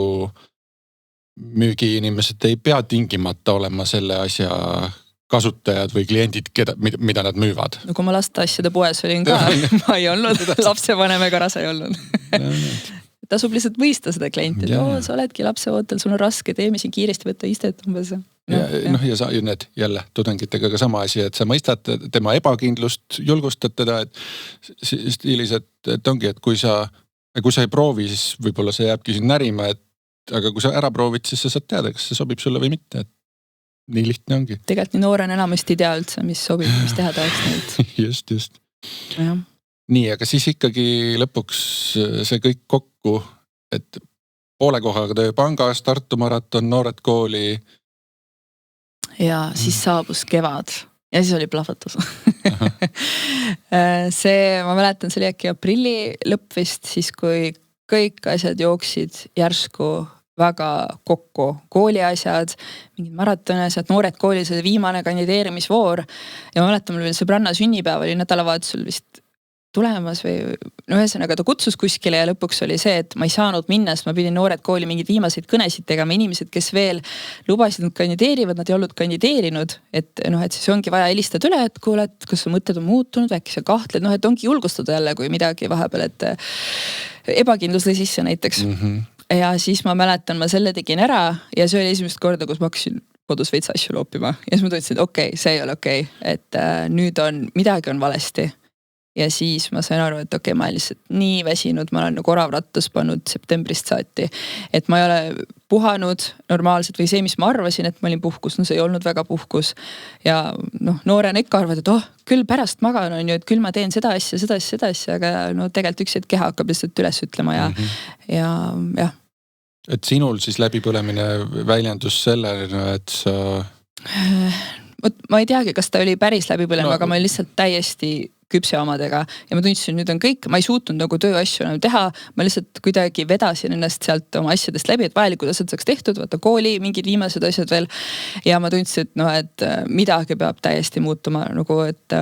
müügiinimesed ei pea tingimata olema selle asja kasutajad või kliendid, mida nad müüvad. No kui ma lasteasjade poes olin ka, ma ei olnud lapsevanem ega rase ei olnud. Tasub lihtsalt mõista seda klienti, et sa oledki lapseootel, sul on raske, teeme siin kiiresti võtta istet umbes. Ja sa need jälle tudengitega ka sama asi, et sa mõistad tema ebakindlust, julgustad teda, et stiilis, et ongi, et kui sa ei proovi, siis võib-olla see jääbki siin närima, aga kui sa ära proovid, siis sa saad teada, kas see sobib sulle või mitte. Et nii lihtne ongi. Tegelikult nii noorena enamasti ei tea üldse, mis sobib, mis teha tahaks neid. Just. Ja. Nii, aga siis ikkagi lõpuks see kõik kokku, et poole kohaga töö pangas, Tartu maraton, Noored Kooli. Ja siis saabus kevad ja siis oli plahvatus. See, ma mäletan, see oli äkki aprilli lõpp vist, siis kui kõik asjad jooksid järsku väga kokku, kooli asjad, mingid maratoni asjad, Noored Koolis oli viimane kandideerimisvoor ja ma mäletan, mul veel sõbranna sünnipäev oli nädalavahetusel vist tulemas või ühesõnaga ta kutsus kuskile ja lõpuks oli see, et ma ei saanud minna, sest ma pidin Noored Kooli mingeid viimaseid kõnesid tegema, inimesed, kes veel lubasid, nad kandideerivad, nad ei olnud kandideerinud, et siis ongi vaja helistada üle, et kuule, et kas su mõtted on muutunud, äkki sa kahtled, et ongi julgustada jälle, kui midagi vahepeal, et ebakindlus lõi sisse näiteks. Mm-hmm. Ja siis ma mäletan, ma selle tegin ära ja see oli esimest korda, kus ma hakkasin kodus veits asju loopima ja siis ma tundsin, et okei, see ei ole okei, et nüüd midagi on valesti. Ja siis ma sain aru, et okei, ma olen lihtsalt nii väsinud, ma olen nagu oravrattas pannud septembrist saati, et ma ei ole puhanud normaalselt või see, mis ma arvasin, et ma olin puhkus, see ei olnud väga puhkus. Ja noorena ikka arvad, et küll pärast magan on ju, et küll ma teen seda asja, aga tegelikult üks hetk keha hakkab lihtsalt üles ütlema ja. Et sinul siis läbipõlemine väljendus sellena, et sa... Ma ei teagi, kas ta oli päris läbipõlema, aga ma olin lihtsalt täiesti küpse omadega ja ma tundsin, nüüd on kõik, ma ei suutnud nagu tööasju teha, ma lihtsalt kuidagi vedasin ennast sealt oma asjadest läbi, et vajalikud asjad saaks tehtud, vaata kooli, mingid viimased asjad veel ja ma tundsin, et midagi peab täiesti muutuma, nagu et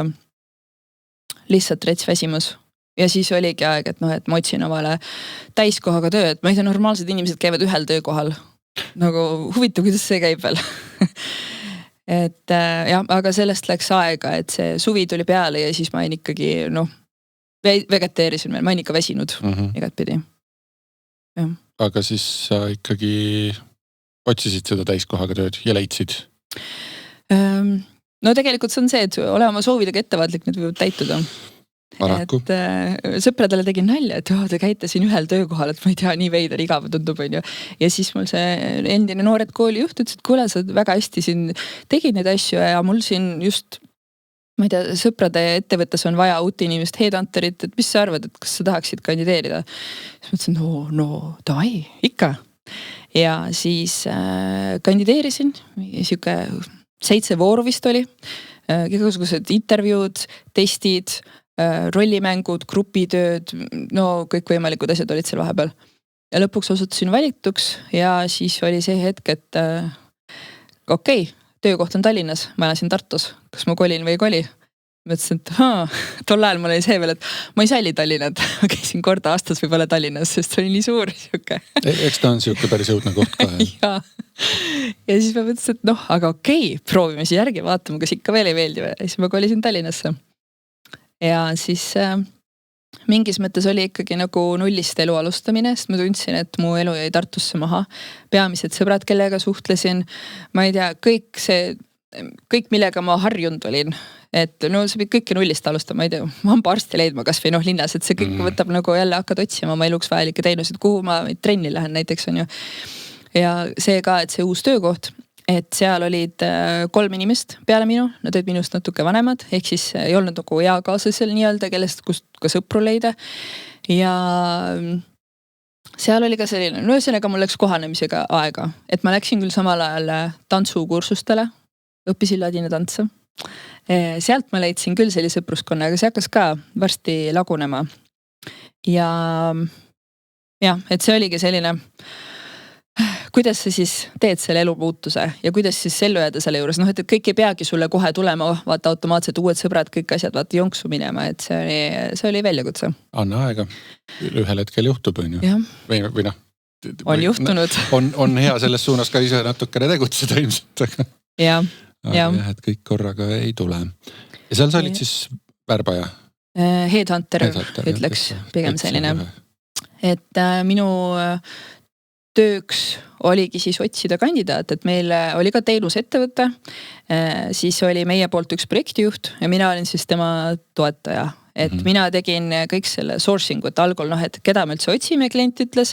lihtsalt rets väsimus. Ja siis oligi aeg, et ma otsin omale täiskohaga töö, et ma ei tea, normaalsed inimesed käivad ühel töökohal. Nagu huvitav, kuidas see käib veel. Et jah, aga sellest läks aega, et see suvi tuli peale ja siis ma olin ikkagi, vegeteerisin veel, ma olin ikka väsinud igat pidi. Ja. Aga siis sa ikkagi otsisid seda täiskohaga tööd ja leidsid? no tegelikult see on see, et ole oma soovidega ettevaatlik, need võivad täituda. Paraku. Et sõpradele tegin nalja, et te käite siin ühel töökohal, et ma ei tea, nii veider igav tundub, on ju. Ja siis mul see endine noored kooli juht ütles, et kuule, sa väga hästi siin tegid neid asju ja mul siin just, ma ei tea, sõprade ettevõttes on vaja uut inimest, headhunterit, et mis sa arvad, et kas sa tahaksid kandideerida? Siis mõtlesin, no davai, ikka. Ja siis kandideerisin, siuke 7 vooru vist oli, igasugused intervjuud, testid, rollimängud, grupitööd, no kõikvõimalikud asjad olid seal vahepeal. Ja lõpuks osutusin valituks ja siis oli see hetk, et okei, töökoht on Tallinnas, ma elasin Tartus, kas ma kolin või ei koli? Mõtlesin, et tol ajal mul oli see veel, et ma ei salli Tallinnat, ma käisin kord aastas võib-olla Tallinnas, sest see oli nii suur siuke. Eks ta on siuke päris õudne koht ka. Ja siis ma mõtlesin, et aga okei, proovime siis järgi, vaatame, kas ikka veel ei meeldi. Ja siis ma kolisin Tallinnasse. Ja siis mingis mõttes oli ikkagi nagu nullist elu alustamine, sest ma tundsin, et mu elu jäi Tartusse maha. Peamised sõbrad, kellega suhtlesin, ma ei tea, kõik millega ma harjunud olin. Et no sa pid kõike nullist alustama, ma ei tea, ma olen arsti leidma kas või linnas, et see kõik võtab nagu jälle hakkad otsima oma eluks vajalikke teenuseid, kuhu ma trenni lähen näiteks on ju. Ja see ka, et see uus töökoht, et seal olid 3 inimest peale minu, nad olid minust natuke vanemad, ehk siis ei olnud nagu eakaaslasel nii-öelda, kellest kust ka sõpru leida. Ja seal oli ka selline, no ühesõnaga mul läks kohanemisega aega, et ma läksin küll samal ajal tantsukursustele, õppisin ladina tantse. Sealt ma leidsin küll sellise sõpruskonna, aga see hakkas ka varsti lagunema. Ja et see oligi selline, kuidas sa siis teed selle elumuutuse ja kuidas siis ellu jääda selle juures, et kõik ei peagi sulle kohe tulema, vaata automaatselt uued sõbrad, kõik asjad vaata jonksu minema, et see oli väljakutse. Anna aega, ühel hetkel juhtub, on ju. Või noh. On juhtunud. On hea selles suunas ka ise natukene tegutseda ilmselt. Jah. Jah, et kõik korraga ei tule. Ja seal sa olid siis värbaja? Headhunter ütleks pigem selline. Et minu tööks oligi siis otsida kandidaat, et meil oli ka teenusettevõte, siis oli meie poolt üks projektijuht ja mina olin siis tema toetaja. Et mina tegin kõik selle sourcing ut algul, et keda me üldse otsime, klient ütles,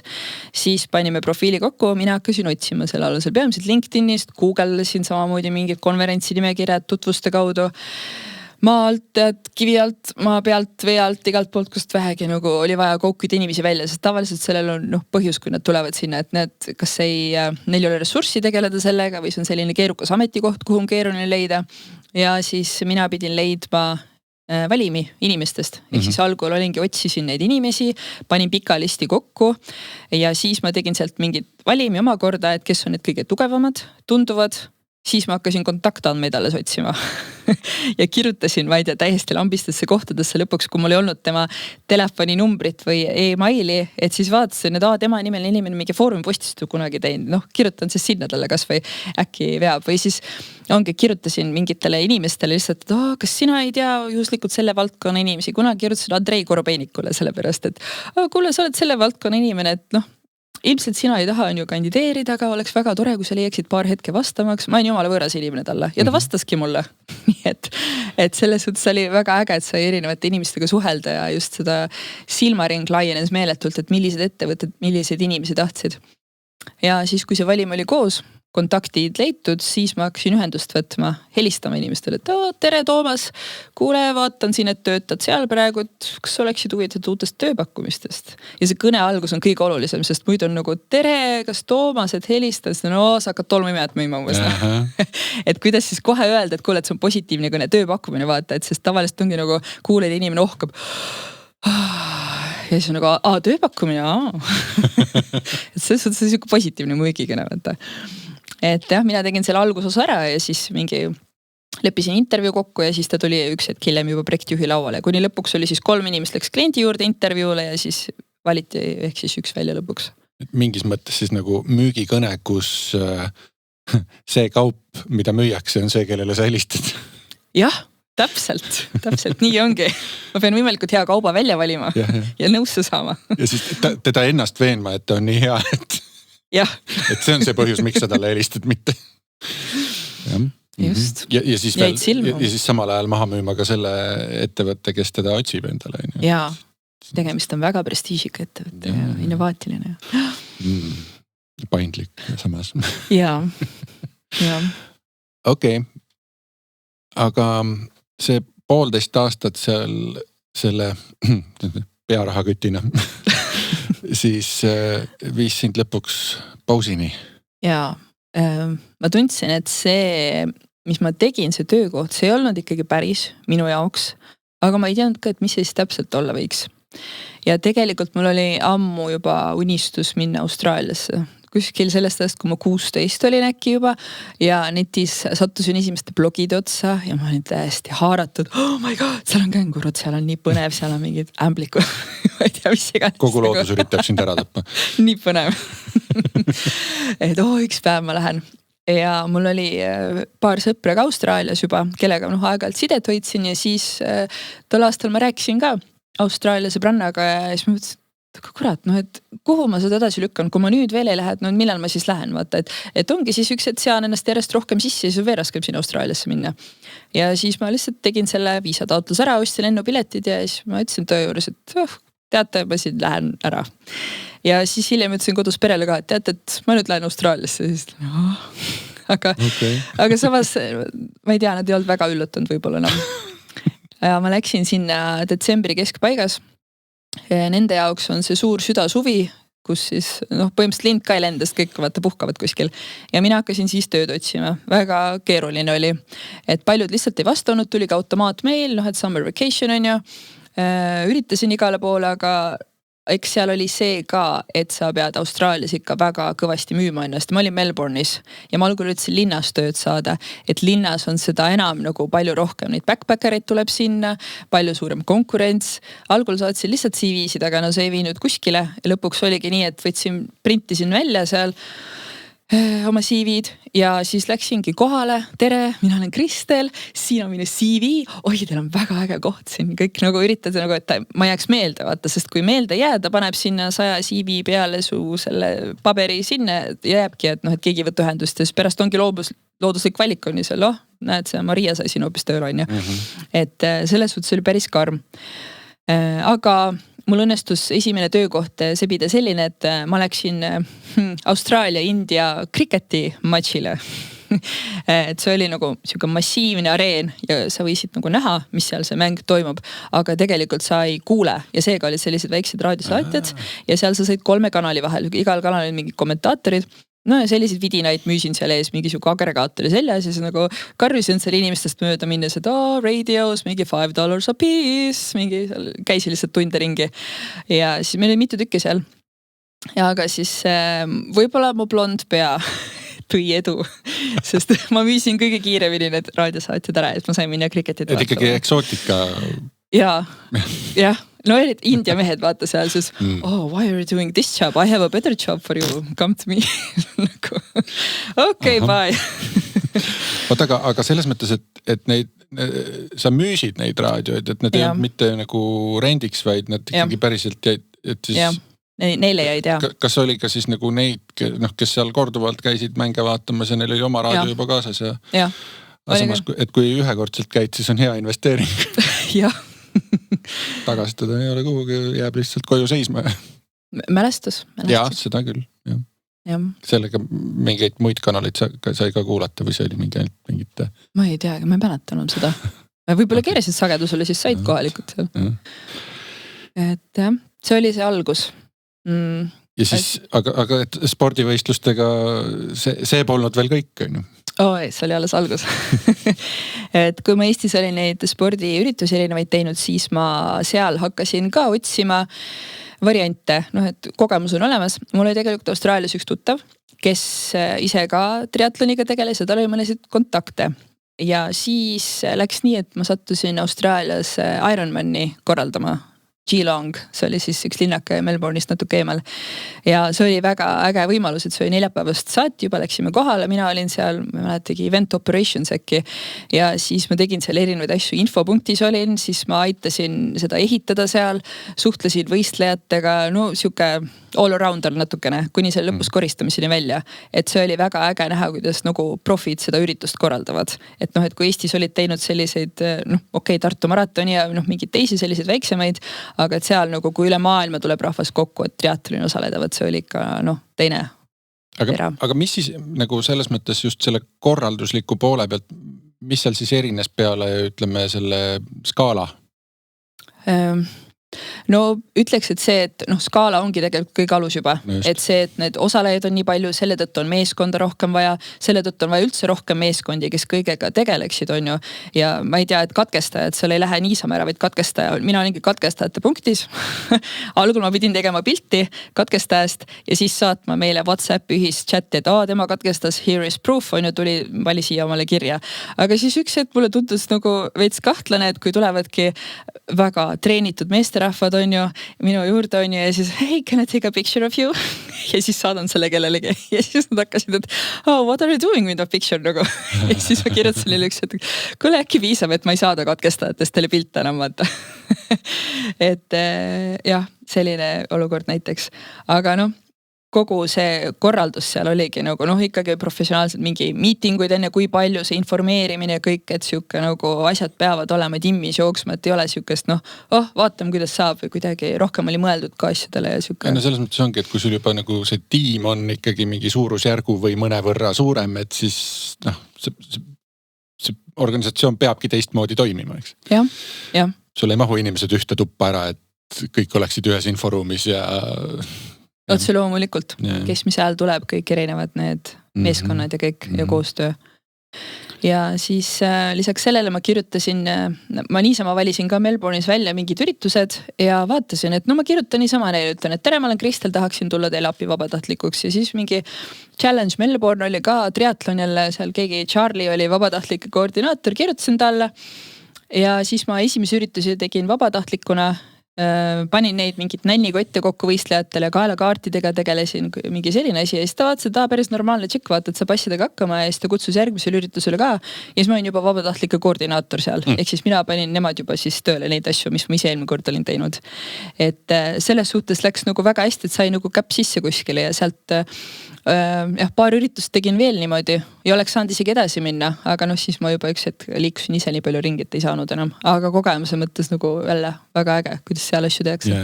siis panime profiili kokku, mina hakkasin otsima selle alusel, peamiselt LinkedInist, Google'lasin samamoodi mingid konverentsi nimekirjad tutvuste kaudu, maa alt, kivi alt, maa pealt, vee alt, igalt poolt, kust vähegi nagu oli vaja koukida inimesi välja, sest tavaliselt sellel on põhjus, kui nad tulevad sinna, et need, kas neil ei ole ressurssi tegeleda sellega või see on selline keerukas ametikoht, kuhu on keeruline leida ja siis mina pidin leidma valimi inimestest. Ehk siis algul olingi, otsisin neid inimesi, panin pika listi kokku ja siis ma tegin sealt mingit valimi omakorda, et kes on need kõige tugevamad, tunduvad. Siis ma hakkasin kontaktandmeid alles otsima ja kirjutasin, ma ei tea, täiesti lambistesse kohtadesse lõpuks, kui mul ei olnud tema telefoninumbrit või e-maili, et siis vaatasin, et tema nimeline inimene mingi foorumi postist kunagi teinud, kirjutan siis sinna talle kas või äkki veab või siis ongi, kirjutasin mingitele inimestele lihtsalt, et kas sina ei tea juhuslikult selle valdkonna inimesi, kunagi kirjutasin Andrei Korobeinikule sellepärast, et kuule, sa oled selle valdkonna inimene, et ilmselt sina ei taha on ju kandideerida, aga oleks väga tore, kui sa leiaksid paar hetke vastamaks. Ma olen jumala võõras inimene talle ja ta vastaski mulle. Nii et selles suhtes oli väga äge, et sai erinevate inimestega suhelda ja just seda silmaring laienes meeletult, et millised ettevõtted, millised inimesi tahtsid. Ja siis, kui see valim oli koos, kontaktid leitud, siis ma hakkasin ühendust võtma, helistama inimestele, et tere Toomas, kuule, vaatan siin, et töötad seal praegu, et kas oleksid huvitatud uutest tööpakkumistest. Ja see kõne algus on kõige olulisem, sest muidu on nagu tere, kas Toomas, et helistas, sa hakkad tolmuimeat müüma umbes. Et kuidas siis kohe öelda, et kuule, et see on positiivne kõne tööpakkumine, vaata, et sest tavaliselt ongi nagu kuuled inimene ohkab. Ja siis on nagu, tööpakkumine, et see on siuke positiivne müügikõne, vaata. Et jah, mina tegin selle algusosa ära ja siis leppisin intervjuu kokku ja siis ta tuli üks hetk hiljem juba projektijuhi lauale. Kuni lõpuks oli siis 3 inimest läks kliendi juurde intervjuule ja siis valiti ehk siis üks välja lõpuks. Mingis mõttes siis nagu müügikõne, kus see kaup, mida müüakse, on see, kellele sa helistad. Jah, täpselt, nii ongi. Ma pean võimalikult hea kauba välja valima ja nõusse saama. Ja siis teda ennast veenma, et ta on nii hea, et see on see põhjus, miks sa talle helistad, mitte. just. Ja siis veel, ja siis samal ajal maha müüma ka selle ettevõtte, kes teda otsib endale. Jaa, tegemist on väga prestiižika ettevõtte ja innovaatiline. Paindlik samas. Jaa. Okei. Aga see 1,5 aastat seal selle pearahakütina siis viis sind lõpuks pausini. Jaa, ma tundsin, et see, mis ma tegin, see töökoht, see ei olnud ikkagi päris minu jaoks, aga ma ei teadnud ka, et mis see siis täpselt olla võiks. Ja tegelikult mul oli ammu juba unistus minna Austraaliasse. Kuskil sellest ajast, kui ma 16 olin äkki juba ja netis sattusin esimeste blogide otsa ja ma olin täiesti haaratud. Oh my god, seal on kängurud, seal on nii põnev, seal on mingid ämblikud. Ma ei tea, mis iganes. Kogu loodus üritab sind ära tappa. Nii põnev. Et üks päev ma lähen. Ja mul oli paar sõpra ka Austraalias juba, kellega aeg-ajalt sidet hoidsin ja siis tol aastal ma rääkisin ka Austraalia sõbrannaga ja siis ma mõtlesin, aga kurat, et kuhu ma seda edasi lükkan, kui ma nüüd veel ei lähe, et millal ma siis lähen, vaata, et ongi siis üks, et sean ennast järjest rohkem sisse ja siis on veel raskem siin Austraaliasse minna. Ja siis ma lihtsalt tegin selle viisataotlus ära, ostsin lennupiletid ja siis ma ütlesin töö juures, et teate, ma siin lähen ära. Ja siis hiljem ütlesin kodus perele ka, et teate, et ma nüüd lähen Austraaliasse. Siis, aga samas, ma ei tea, nad ei olnud väga üllatunud võib-olla enam. Ja ma läksin sinna detsembri keskpaigas. Nende jaoks on see suur südasuvi, kus siis põhimõtteliselt lind ka ei lendast, kõik vaata puhkavad kuskil. Ja mina hakkasin siis tööd otsima. Väga keeruline oli. Et paljud lihtsalt ei vastanud, tuli ka automaatmail, et summer vacation on ju. Üritasin igale poole, aga eks seal oli see ka, et sa pead Austraalias ikka väga kõvasti müüma ennast. Ma olin Melbourne'is ja ma algul üritasin linnas tööd saada, et linnas on seda enam palju rohkem. Neid backpackereid tuleb sinna, palju suurem konkurents. Algul saatsin lihtsalt CV-sid, aga see ei viinud kuskile ja lõpuks oligi nii, et printisin välja seal oma CV-d ja siis läksingi kohale. Tere, mina olen Kristel, siin on minu CV. Oi, teil on väga äge koht siin. Kõik üritad, et ma jääks meelde, vaata, sest kui meelde jääda, paneb sinna 100 CV peale su selle paberi sinna ja jääbki, et keegi võtta ühendust ja siis pärast ongi looduslik valik on seal, näed, see Maria sai siin hoopis tööl on ju. Et selles suhtes oli päris karm. Aga mul õnnestus esimene töökoht sebida selline, et ma läksin Austraalia-India kriketi matšile. Et see oli siuke massiivne areen ja sa võisid näha, mis seal see mäng toimub, aga tegelikult sa ei kuule ja seega olid sellised väiksed raadiosaatjad ja seal sa said 3 kanali vahel, igal kanalil mingid kommentaatorid. Ja selliseid vidinaid müüsin seal ees, mingi siuke agregaatori seljas ja siis karjusin seal inimestest mööda minnes, et radios, mingi $5 a piece, mingi käisin lihtsalt tunde ringi. Ja siis meil oli mitu tükki seal. Ja aga siis võib-olla mu blond pea tõi edu, sest ma müüsin kõige kiiremini need raadiosaatjad ära, et ma sain minna kriketit vaatama. Et ikkagi eksootika. Jah. Olid India mehed vaata seal, siis why are you doing this job? I have a better job for you. Come to me. Okay, bye. Aga selles mõttes, et sa müüsid neid raadioid, et need ei olnud mitte rendiks, vaid nad ikkagi päriselt jäid, et siis... Neile jäid, jah. Kas oli ka siis neid, kes seal korduvalt käisid mänge vaatamas ja neil oli oma raadio juba kaasas ja... Samas, et kui ühekordselt käid, siis on hea investeering. Jah. Tagastada ei ole kuhugi, jääb lihtsalt koju seisma. Mälestus. Jah, seda küll. Ja. Sellega mingeid muid kanaleid sai ka kuulata või see oli mingit... Ma ei tea, ma ei mäletanud seda. Võib-olla keerisid sagedusele, siis said kohalikud seal. Et jah, see oli see algus. Ja siis, aga spordivõistlustega see polnud veel kõik, on ju? See oli alles algus. Et kui ma Eestis olin neid spordiüritusi erinevaid teinud, siis ma seal hakkasin ka otsima variante, et kogemus on olemas. Mul oli tegelikult Austraalias üks tuttav, kes ise ka triatloniga tegeles ja tal oli mõnesid kontakte. Ja siis läks nii, et ma sattusin Austraalias Ironmani korraldama. Geelong, see oli siis üks linnake Melbourne'ist natuke eemal. Ja see oli väga äge võimalus, et see oli neljapäevast saati, juba läksime kohale, mina olin seal, ma mäletagi event operations äkki. Ja siis ma tegin seal erinevaid asju, infopunktis olin, siis ma aitasin seda ehitada seal, suhtlesin võistlejatega, no siuke all arounder natukene, kuni selle lõpus koristamiseni välja. Et see oli väga äge näha, kuidas nagu profid seda üritust korraldavad. Et noh, et kui Eestis olid teinud selliseid, Tartu maratoni ja mingeid teisi selliseid väiksemaid, aga et seal nagu kui üle maailma tuleb rahvas kokku, et triatloni osaleda, et see oli ikka teine. Aga mis siis nagu selles mõttes just selle korraldusliku poole pealt, mis seal siis erines peale, ütleme selle skaala? No ütleks, et see, et skaala ongi tegelikult kõige alus juba, et see, et need osalejaid on nii palju, selle tõttu on meeskonda rohkem vaja, selle tõttu on vaja üldse rohkem meeskondi, kes kõigega tegeleksid, on ju. Ja ma ei tea, et katkestajad, seal ei lähe niisama ära, vaid katkestaja, mina olingi katkestajate punktis. Algul ma pidin tegema pilti katkestajast ja siis saatma meile WhatsAppi ühischati, et tema katkestas, here is proof, on ju, vali siia omale kirja. Aga siis üks hetk mulle tundus nagu veits kahtlane, et kui tulevadki väga treenitud meesterahvad, on ju, minu juurde on ju, ja siis hey, can I take a picture of you? Ja siis saadan selle kellelegi ja siis nad hakkasid, et what are you doing with the picture nagu? Ja siis ma kirjutasin neile üks, et kuule äkki piisab, et ma ei saada katkestajatest teile pilte enam vaata. Et jah, selline olukord näiteks, aga kogu see korraldus seal oligi nagu ikkagi professionaalselt mingi miitinguid enne, kui palju see informeerimine ja kõik, et siuke nagu asjad peavad olema timmis jooksma, et ei ole siukest vaatame, kuidas saab või kuidagi rohkem oli mõeldud ka asjadele ja siuke. No selles mõttes ongi, et kui sul juba nagu see tiim on ikkagi mingi suurusjärgu või mõnevõrra suurem, et siis see organisatsioon peabki teistmoodi toimima, eks? Jah. Sul ei mahu inimesed ühte tuppa ära, et kõik oleksid ühes inforuumis ja otse loomulikult, kes mis ajal tuleb, kõik erinevad need meeskonnad ja kõik ja koostöö. Ja siis lisaks sellele ma kirjutasin, ma niisama valisin ka Melbourne'is välja mingid üritused ja vaatasin, et ma kirjutan niisama neile, ütlen, et tere, ma olen Kristel, tahaksin tulla teile appi vabatahtlikuks ja siis mingi challenge Melbourne oli ka triatlon jälle, seal keegi Charlie oli vabatahtlike koordinaator, kirjutasin talle ja siis ma esimese üritusi tegin vabatahtlikuna. Panin neid mingit nännikotte kokku võistlejatele ja kaelakaartidega tegelesin mingi selline asi ja siis ta vaatas, et päris normaalne tšikk, vaata, et saab asjadega hakkama ja siis ta kutsus järgmisele üritusele ka ja siis ma olin juba vabatahtlike koordinaator seal, ehk siis mina panin nemad juba siis tööle neid asju, mis ma ise eelmine kord olin teinud. Et selles suhtes läks nagu väga hästi, et sai nagu käpp sisse kuskile ja sealt paar üritust tegin veel niimoodi ja oleks saanud isegi edasi minna, aga siis ma juba üks hetk liikusin ise nii palju ringi, et ei saanud enam, aga kogemuse mõttes nagu jälle väga äge, kuidas seal asju tehakse.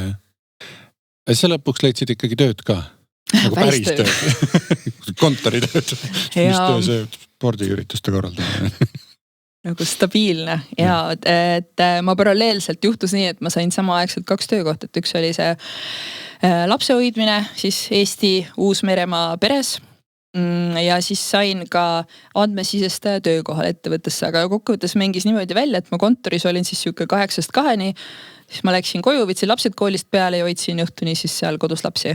Ja sa lõpuks leidsid ikkagi tööd ka? Nagu päris tööd? Kontoritööd? Mis töö see spordiürituste korraldamine? Nagu stabiilne ja et ma paralleelselt juhtus nii, et ma sain samaaegselt 2 töökohta, et üks oli see lapse hoidmine siis Eesti Uus-Meremaa peres ja siis sain ka andmesisestaja töökohal ettevõttesse, aga kokkuvõttes mängis niimoodi välja, et ma kontoris olin siis siuke 8-2, siis ma läksin koju, võtsin lapsed koolist peale ja hoidsin õhtuni siis seal kodus lapsi.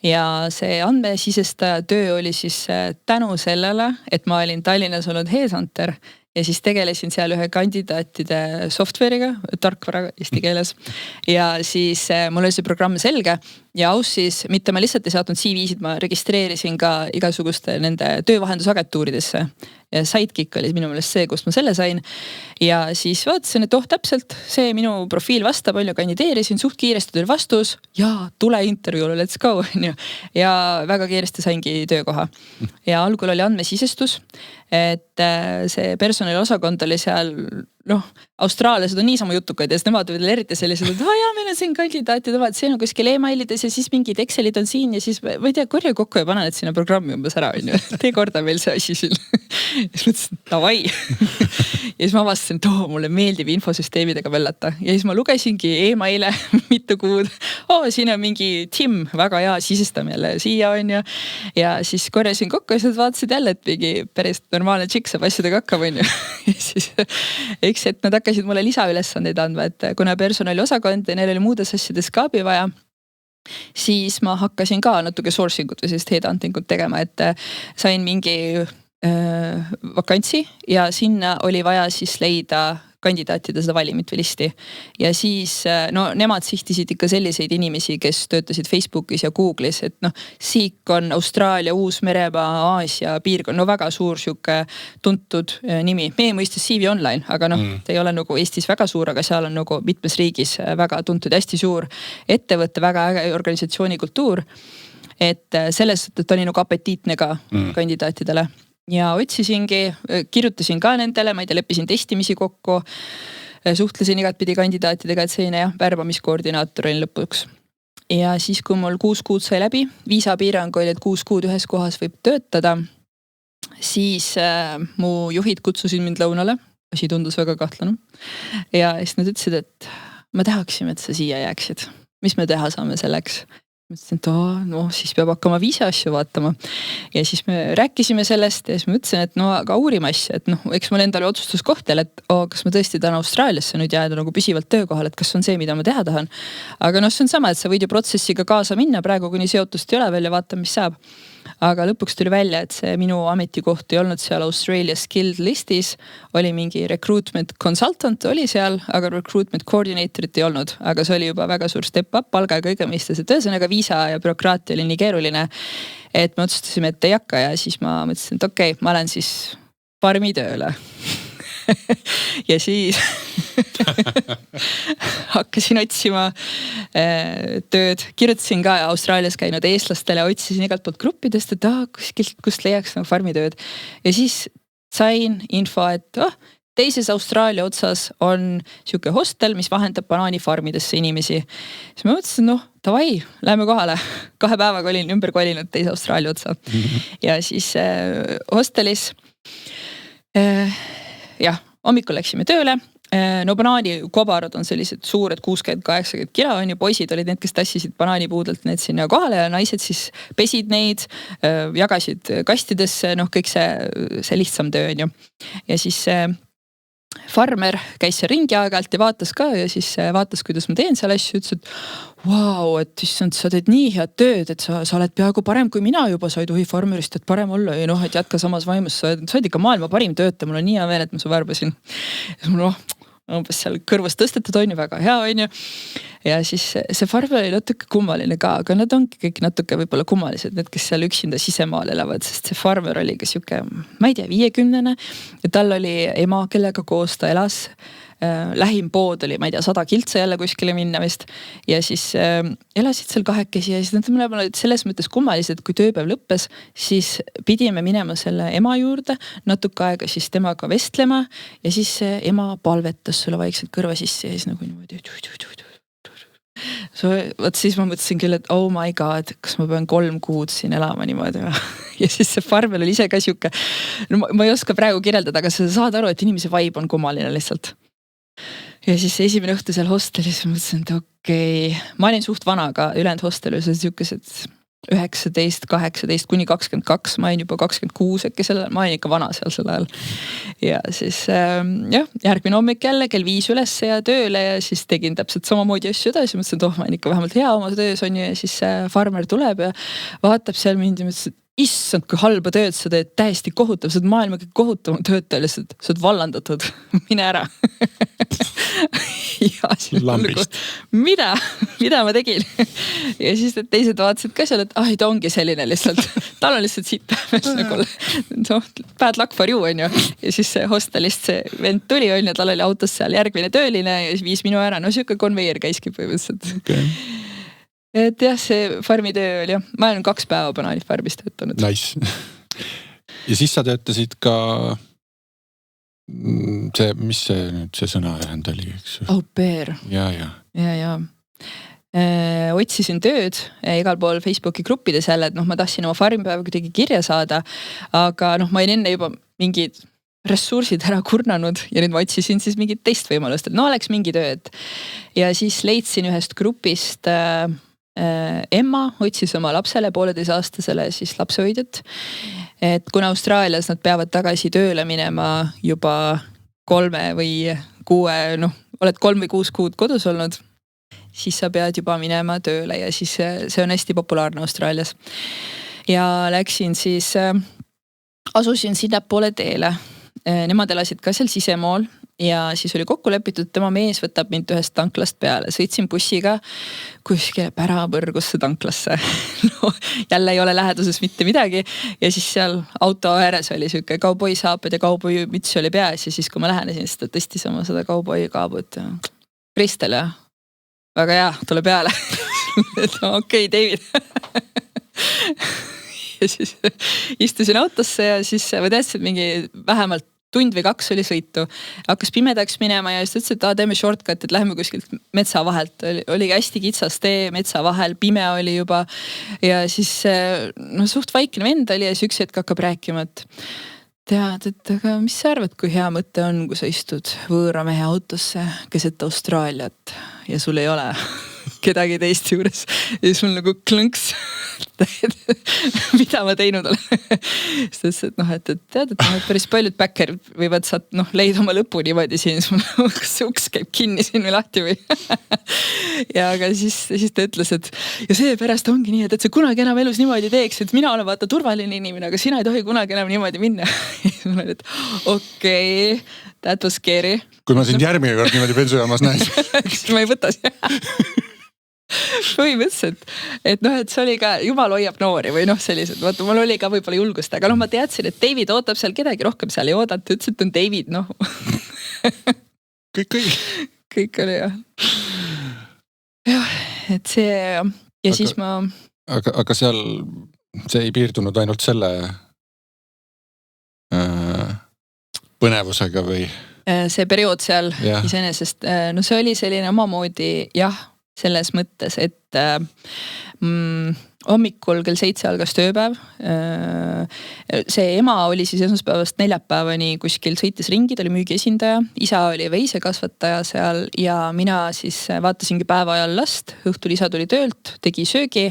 Ja see andmesisestaja töö oli siis tänu sellele, et ma olin Tallinnas olnud headhunter ja siis tegelesin seal ühe kandidaatide software'iga, tarkvara eesti keeles. Ja siis mul oli see programm selge ja siis mitte ma lihtsalt ei saatnud CV-sid, ma registreerisin ka igasuguste nende töövahendusagentuuridesse. Ja Sidekick oli minu meelest see, kust ma selle sain. Ja siis vaatasin, et täpselt see minu profiil vastab, palju kandideerisin, suht kiiresti tuli vastus ja tule intervjuule, let's go. Ja väga kiiresti saingi töökoha. Ja algul oli andmesisestus, et see personaliosakond oli seal, austraaliased on niisama jutukaid ja siis nemad veel eriti sellised, et meil on siin kandidaatid, see on kuskil e-mailides ja siis mingid Excelid on siin ja siis ma ei tea, korja kokku ja panen need sinna programmi umbes ära, tee korda meil see asi siin. Ja siis mõtlesin, davai. Ja siis ma avastasin, et mulle meeldib infosüsteemidega vällata ja siis ma lugesingi e-maile mitu kuud. Siin on mingi Tim, väga hea, sisestame jälle siia on ju. Ja siis korjasin kokku ja siis vaatasid jälle, et mingi päris normaalne tšikk saab asjadega hakkama on ju. Ja siis et nad hakkasid mulle lisaülesandeid andma, et kuna personaliosakond ja neil oli muudes asjades ka abi vaja, siis ma hakkasin ka natuke sourcing ut või sellist headhunting ut tegema, et sain mingi vakantsi ja sinna oli vaja siis leida kandidaatide seda valimit või listi. Ja siis no nemad sihtisid ikka selliseid inimesi, kes töötasid Facebookis ja Google'is, et noh, Seek on Austraalia, Uus-Meremaa, Aasia piirkond, no väga suur sihuke tuntud nimi. Meie mõistes CV Online, aga noh, ta ei ole nagu Eestis väga suur, aga seal on nagu mitmes riigis väga tuntud, hästi suur ettevõtte, väga äge organisatsiooni kultuur. Et selles, et oli nagu apetiitne ka kandidaatidele. Ja otsisingi, kirjutasin ka nendele, ma ei tea, leppisin testimisi kokku, suhtlesin igatpidi kandidaatidega, et selline värbamiskoordinaator olin lõpuks. Ja siis, kui mul 6 kuud sai läbi, viisapiirang oli, et 6 kuud ühes kohas võib töötada, siis mu juhid kutsusid mind lõunale, asi tundus väga kahtlane. Ja siis nad ütlesid, et ma tahaksime, et sa siia jääksid. Mis me teha saame selleks? Mõtlesin, et siis peab hakkama viisa asju vaatama. Ja siis me rääkisime sellest ja siis ma ütlesin, et aga uurime asja, et eks mul endal otsustuskoht jälle, et kas ma tõesti tahan Austraaliasse nüüd jääda nagu püsivalt töökohal, et kas on see, mida ma teha tahan. Aga see on sama, et sa võid ju protsessiga kaasa minna praegu, kuni seotust ei ole veel ja vaatame, mis saab. Aga lõpuks tuli välja, et see minu ametikoht ei olnud seal Australia Skilled listis, oli mingi recruitment consultant oli seal, aga recruitment coordinatorit ei olnud, aga see oli juba väga suur step up, palga ja kõige mõistes, et ühesõnaga viisa ja bürokraatia oli nii keeruline, et me otsustasime, et ei hakka ja siis ma mõtlesin, et okei, ma lähen siis farmi tööle. Ja siis hakkasin otsima tööd, kirjutasin ka Austraalias käinud eestlastele, otsisin igalt poolt gruppidest, et kust leiaks farmitööd. Ja siis sain info, et teises Austraalia otsas on siuke hostel, mis vahendab banaanifarmidesse inimesi. Siis ma mõtlesin, davai, läheme kohale. 2 päevaga olin ümber kolinud teise Austraalia otsa. Ja siis hostelis hommikul läksime tööle. No banaanikobarad on sellised suured 60-80 kilo on ju, poisid olid need, kes tassisid banaanipuudelt need sinna kohale ja naised siis pesid neid, jagasid kastidesse, kõik see lihtsam töö on ju. Ja siis farmer käis seal ringi aeg-ajalt ja vaatas ka ja siis vaatas, kuidas ma teen seal asju, ütles, et vau, et sa teed nii head tööd, et sa oled peaaegu parem kui mina juba, sa ei tohi farmerist, et parem olla ja et jätka samas vaimus, sa oled ikka maailma parim töötaja, mul on nii hea veel, et ma su värbasin. Ja mul umbes seal kõrvas tõstetud on ju, väga hea on ju. Ja siis see farmer oli natuke kummaline ka, aga nad ongi kõik natuke võib-olla kummalised, need, kes seal üksinda sisemaal elavad, sest see farmer oli ka siuke, ma ei tea, 50 ja tal oli ema, kellega koos ta elas. Lähim pood oli, ma ei tea, 100 kiltsa jälle kuskile minna vist. Ja siis elasid seal 2 ja siis nad olid selles mõttes kummalised, kui tööpäev lõppes, siis pidime minema selle ema juurde, natuke aega siis temaga vestlema ja siis ema palvetas sulle vaikselt kõrva sisse ja siis nagu niimoodi. Võt siis ma mõtlesin küll, et oh my god, kas ma pean 3 kuud siin elama niimoodi. Ja siis see farmer oli ise ka siuke, ma ei oska praegu kirjeldada, aga sa saad aru, et inimese vibe on kummaline lihtsalt. Ja siis esimene õhtu seal hostelis ma mõtlesin, et okei. Ma olin suht vana, aga ülejäänud hostelis on siukesed 19, 18 kuni 22, ma olin juba 26 äkki sellel, ma olin ikka vana seal sel ajal. Ja siis järgmine hommik jälle kell 5 üles ja tööle ja siis tegin täpselt samamoodi asju edasi, mõtlesin, et ma olen ikka vähemalt hea oma töös on ju ja siis farmer tuleb ja vaatab seal mind ja mõtlesin, issand, kui halba tööd sa teed, täiesti kohutav, sa oled maailma kõik kohutavam töötaja, lihtsalt sa oled vallandatud, mine ära. Ja siis lambist. Mida ma tegin? Ja siis teised vaatasid ka seal, et ta ongi selline lihtsalt, tal on lihtsalt siit nagu, bad luck for you on ju. Ja siis hostelist see vend tuli on ju, tal oli autos seal järgmine tööline ja siis viis minu ära, siuke konveier käiski põhimõtteliselt. Okay. Et jah, see farmi töö oli jah, ma olen 2 päeva banaanifarmis töötanud. Nice. Ja siis sa töötasid ka see, mis see nüüd see sõnaühend oli, eks? Au pair. Ja. Otsisin tööd igal pool Facebooki gruppides jälle, et ma tahtsin oma farmipäeva kuidagi kirja saada, aga ma olin enne juba mingid ressursid ära kurnanud ja nüüd ma otsisin siis mingit teist võimalust, et oleks mingi tööd. Ja siis leidsin ühest grupist Emma otsis oma lapsele 1,5-aastasele siis lapsehoidjat. Et kuna Austraalias nad peavad tagasi tööle minema juba 3 või 6, oled 3 või 6 kuud kodus olnud, siis sa pead juba minema tööle ja siis see on hästi populaarne Austraalias. Ja läksin siis, asusin sinna poole teele. Nemad elasid ka seal sisemaal ja siis oli kokku lepitud, tema mees võtab mind ühest tanklast peale, sõitsin bussiga kuskile Pärapõrgusse tanklasse. No, jälle ei ole läheduses mitte midagi ja siis seal auto ääres oli siuke kauboisaapad ja kauboi-müts oli peas ja siis kui ma lähenesin, siis ta tõstis oma seda kauboi-kaabut ja Kristel ja väga hea, tule peale. Okei, David. Ja siis istusin autosse ja siis ma teadsin, et mingi vähemalt tund või 2 oli sõitu. Hakkas pimedaks minema ja siis ütles, et teeme shortcut, et läheme kuskilt metsa vahelt. Oli hästi kitsas tee metsa vahel, pime oli juba. Ja siis suht vaikne vend oli ja siis üks hetk hakkab rääkima, et tead, et aga mis sa arvad, kui hea mõte on, kui sa istud võõra mehe autosse keset Austraaliat ja sul ei ole kedagi teist juures ja siis mul nagu klõnks, mida ma teinud olen. Siis ta ütles, et tead, et päris paljud backerid võivad saad leida oma lõpu niimoodi siin, kas see uks käib kinni siin või lahti või. Ja aga siis ta ütles, et ja seepärast ongi nii, et sa kunagi enam elus niimoodi teeks, et mina olen vaata turvaline inimene, aga sina ei tohi kunagi enam niimoodi minna. Ja siis ma olen, et okei, that was scary. Kui ma sind järgmine kord niimoodi bensujaamas näen. Ma ei võta siia. Põhimõtteliselt, et see oli ka, jumal hoiab noori või sellised, vaata mul oli ka võib-olla julgust, aga ma teadsin, et David ootab seal, kedagi rohkem seal ei oodanud, ütles, et on David, Kõik oli jah. Jah, et see ja aga, siis ma... Aga seal see ei piirdunud ainult selle põnevusega või? See periood seal iseenesest, see oli selline omamoodi jah, selles mõttes, et hommikul kell 7 algas tööpäev. See ema oli siis esmaspäevast neljapäevani kuskil sõitis ringi, ta oli müügiesindaja, isa oli veisekasvataja seal ja mina siis vaatasingi päeva ajal last, õhtul isa tuli töölt, tegi söögi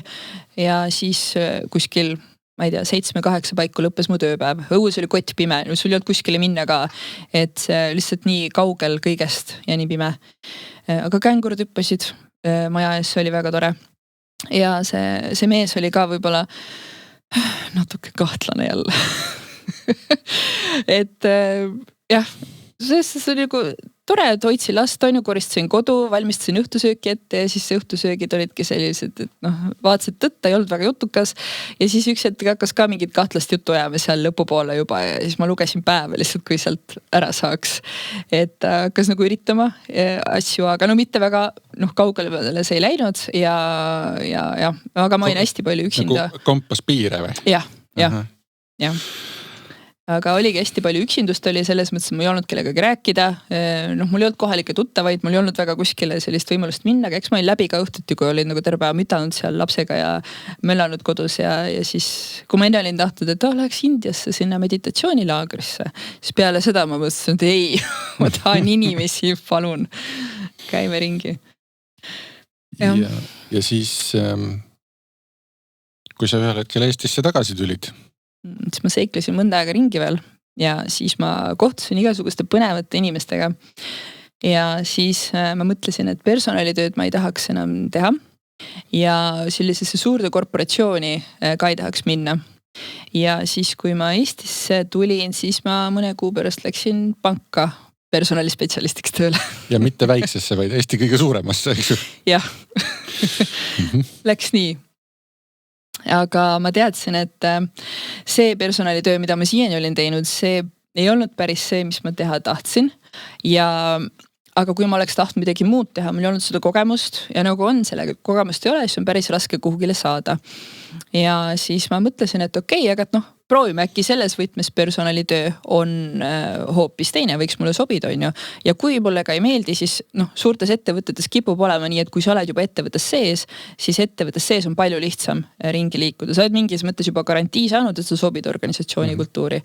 ja siis kuskil ma ei tea, 7-8 paiku lõppes mu tööpäev. Õues oli kott pime, sul ei olnud kuskile minna ka, et lihtsalt nii kaugel kõigest ja nii pime. Aga kängurid hüppasid maja ees, see oli väga tore. Ja see mees oli ka võib-olla natuke kahtlane jälle. Et jah, see oli nagu tore, et hoidsin last, koristasin kodu, valmistasin õhtusööki ette ja siis õhtusöögid olidki sellised, et vaatasid tõtta, ei olnud väga jutukas ja siis üks hetk hakkas ka mingit kahtlast juttu ajama seal lõpupoole juba ja siis ma lugesin päeva lihtsalt, kui sealt ära saaks. Et hakkas nagu üritama asju, aga mitte väga kaugele see ei läinud ja aga ma olin hästi palju üksinda. Nagu kompas piire või? Jah. Aga oligi hästi palju üksindust oli selles mõttes, et mul ei olnud kellegagi rääkida. Mul ei olnud kohalikke tuttavaid, mul ei olnud väga kuskile sellist võimalust minna, aga eks ma olin läbi ka õhtuti, kui olin nagu terve päeva mütanud seal lapsega ja möllanud kodus ja siis, kui ma enne olin tahtnud, et läheks Indiasse sinna meditatsioonilaagrisse, siis peale seda ma mõtlesin, et ei, ma tahan inimesi, palun, käime ringi. Ja siis, kui sa ühel hetkel Eestisse tagasi tulid, siis ma seiklesin mõnda aega ringi veel ja siis ma kohtusin igasuguste põnevate inimestega ja siis ma mõtlesin, et personalitööd ma ei tahaks enam teha ja sellisesse suurde korporatsiooni ka ei tahaks minna. Ja siis, kui ma Eestisse tulin, siis ma mõne kuu pärast läksin panka personalispetsialistiks tööle. Ja mitte väiksesse, vaid Eesti kõige suuremasse, eks ju? Jah, läks nii. Aga ma teadsin, et see personalitöö, mida ma siiani olin teinud, see ei olnud päris see, mis ma teha tahtsin. Aga kui ma oleks tahtnud midagi muud teha, mul ei olnud seda kogemust ja nagu on sellega kogemust ei ole, siis on päris raske kuhugile saada. Ja siis ma mõtlesin, et okei, aga proovime äkki selles võtmes personalitöö on hoopis teine, võiks mulle sobida, on ju. Ja kui mulle ka ei meeldi, siis suurtes ettevõtetes kipub olema nii, et kui sa oled juba ettevõttes sees, siis ettevõttes sees on palju lihtsam ringi liikuda. Sa oled mingis mõttes juba garantii saanud, et sa sobid organisatsiooni kultuuri.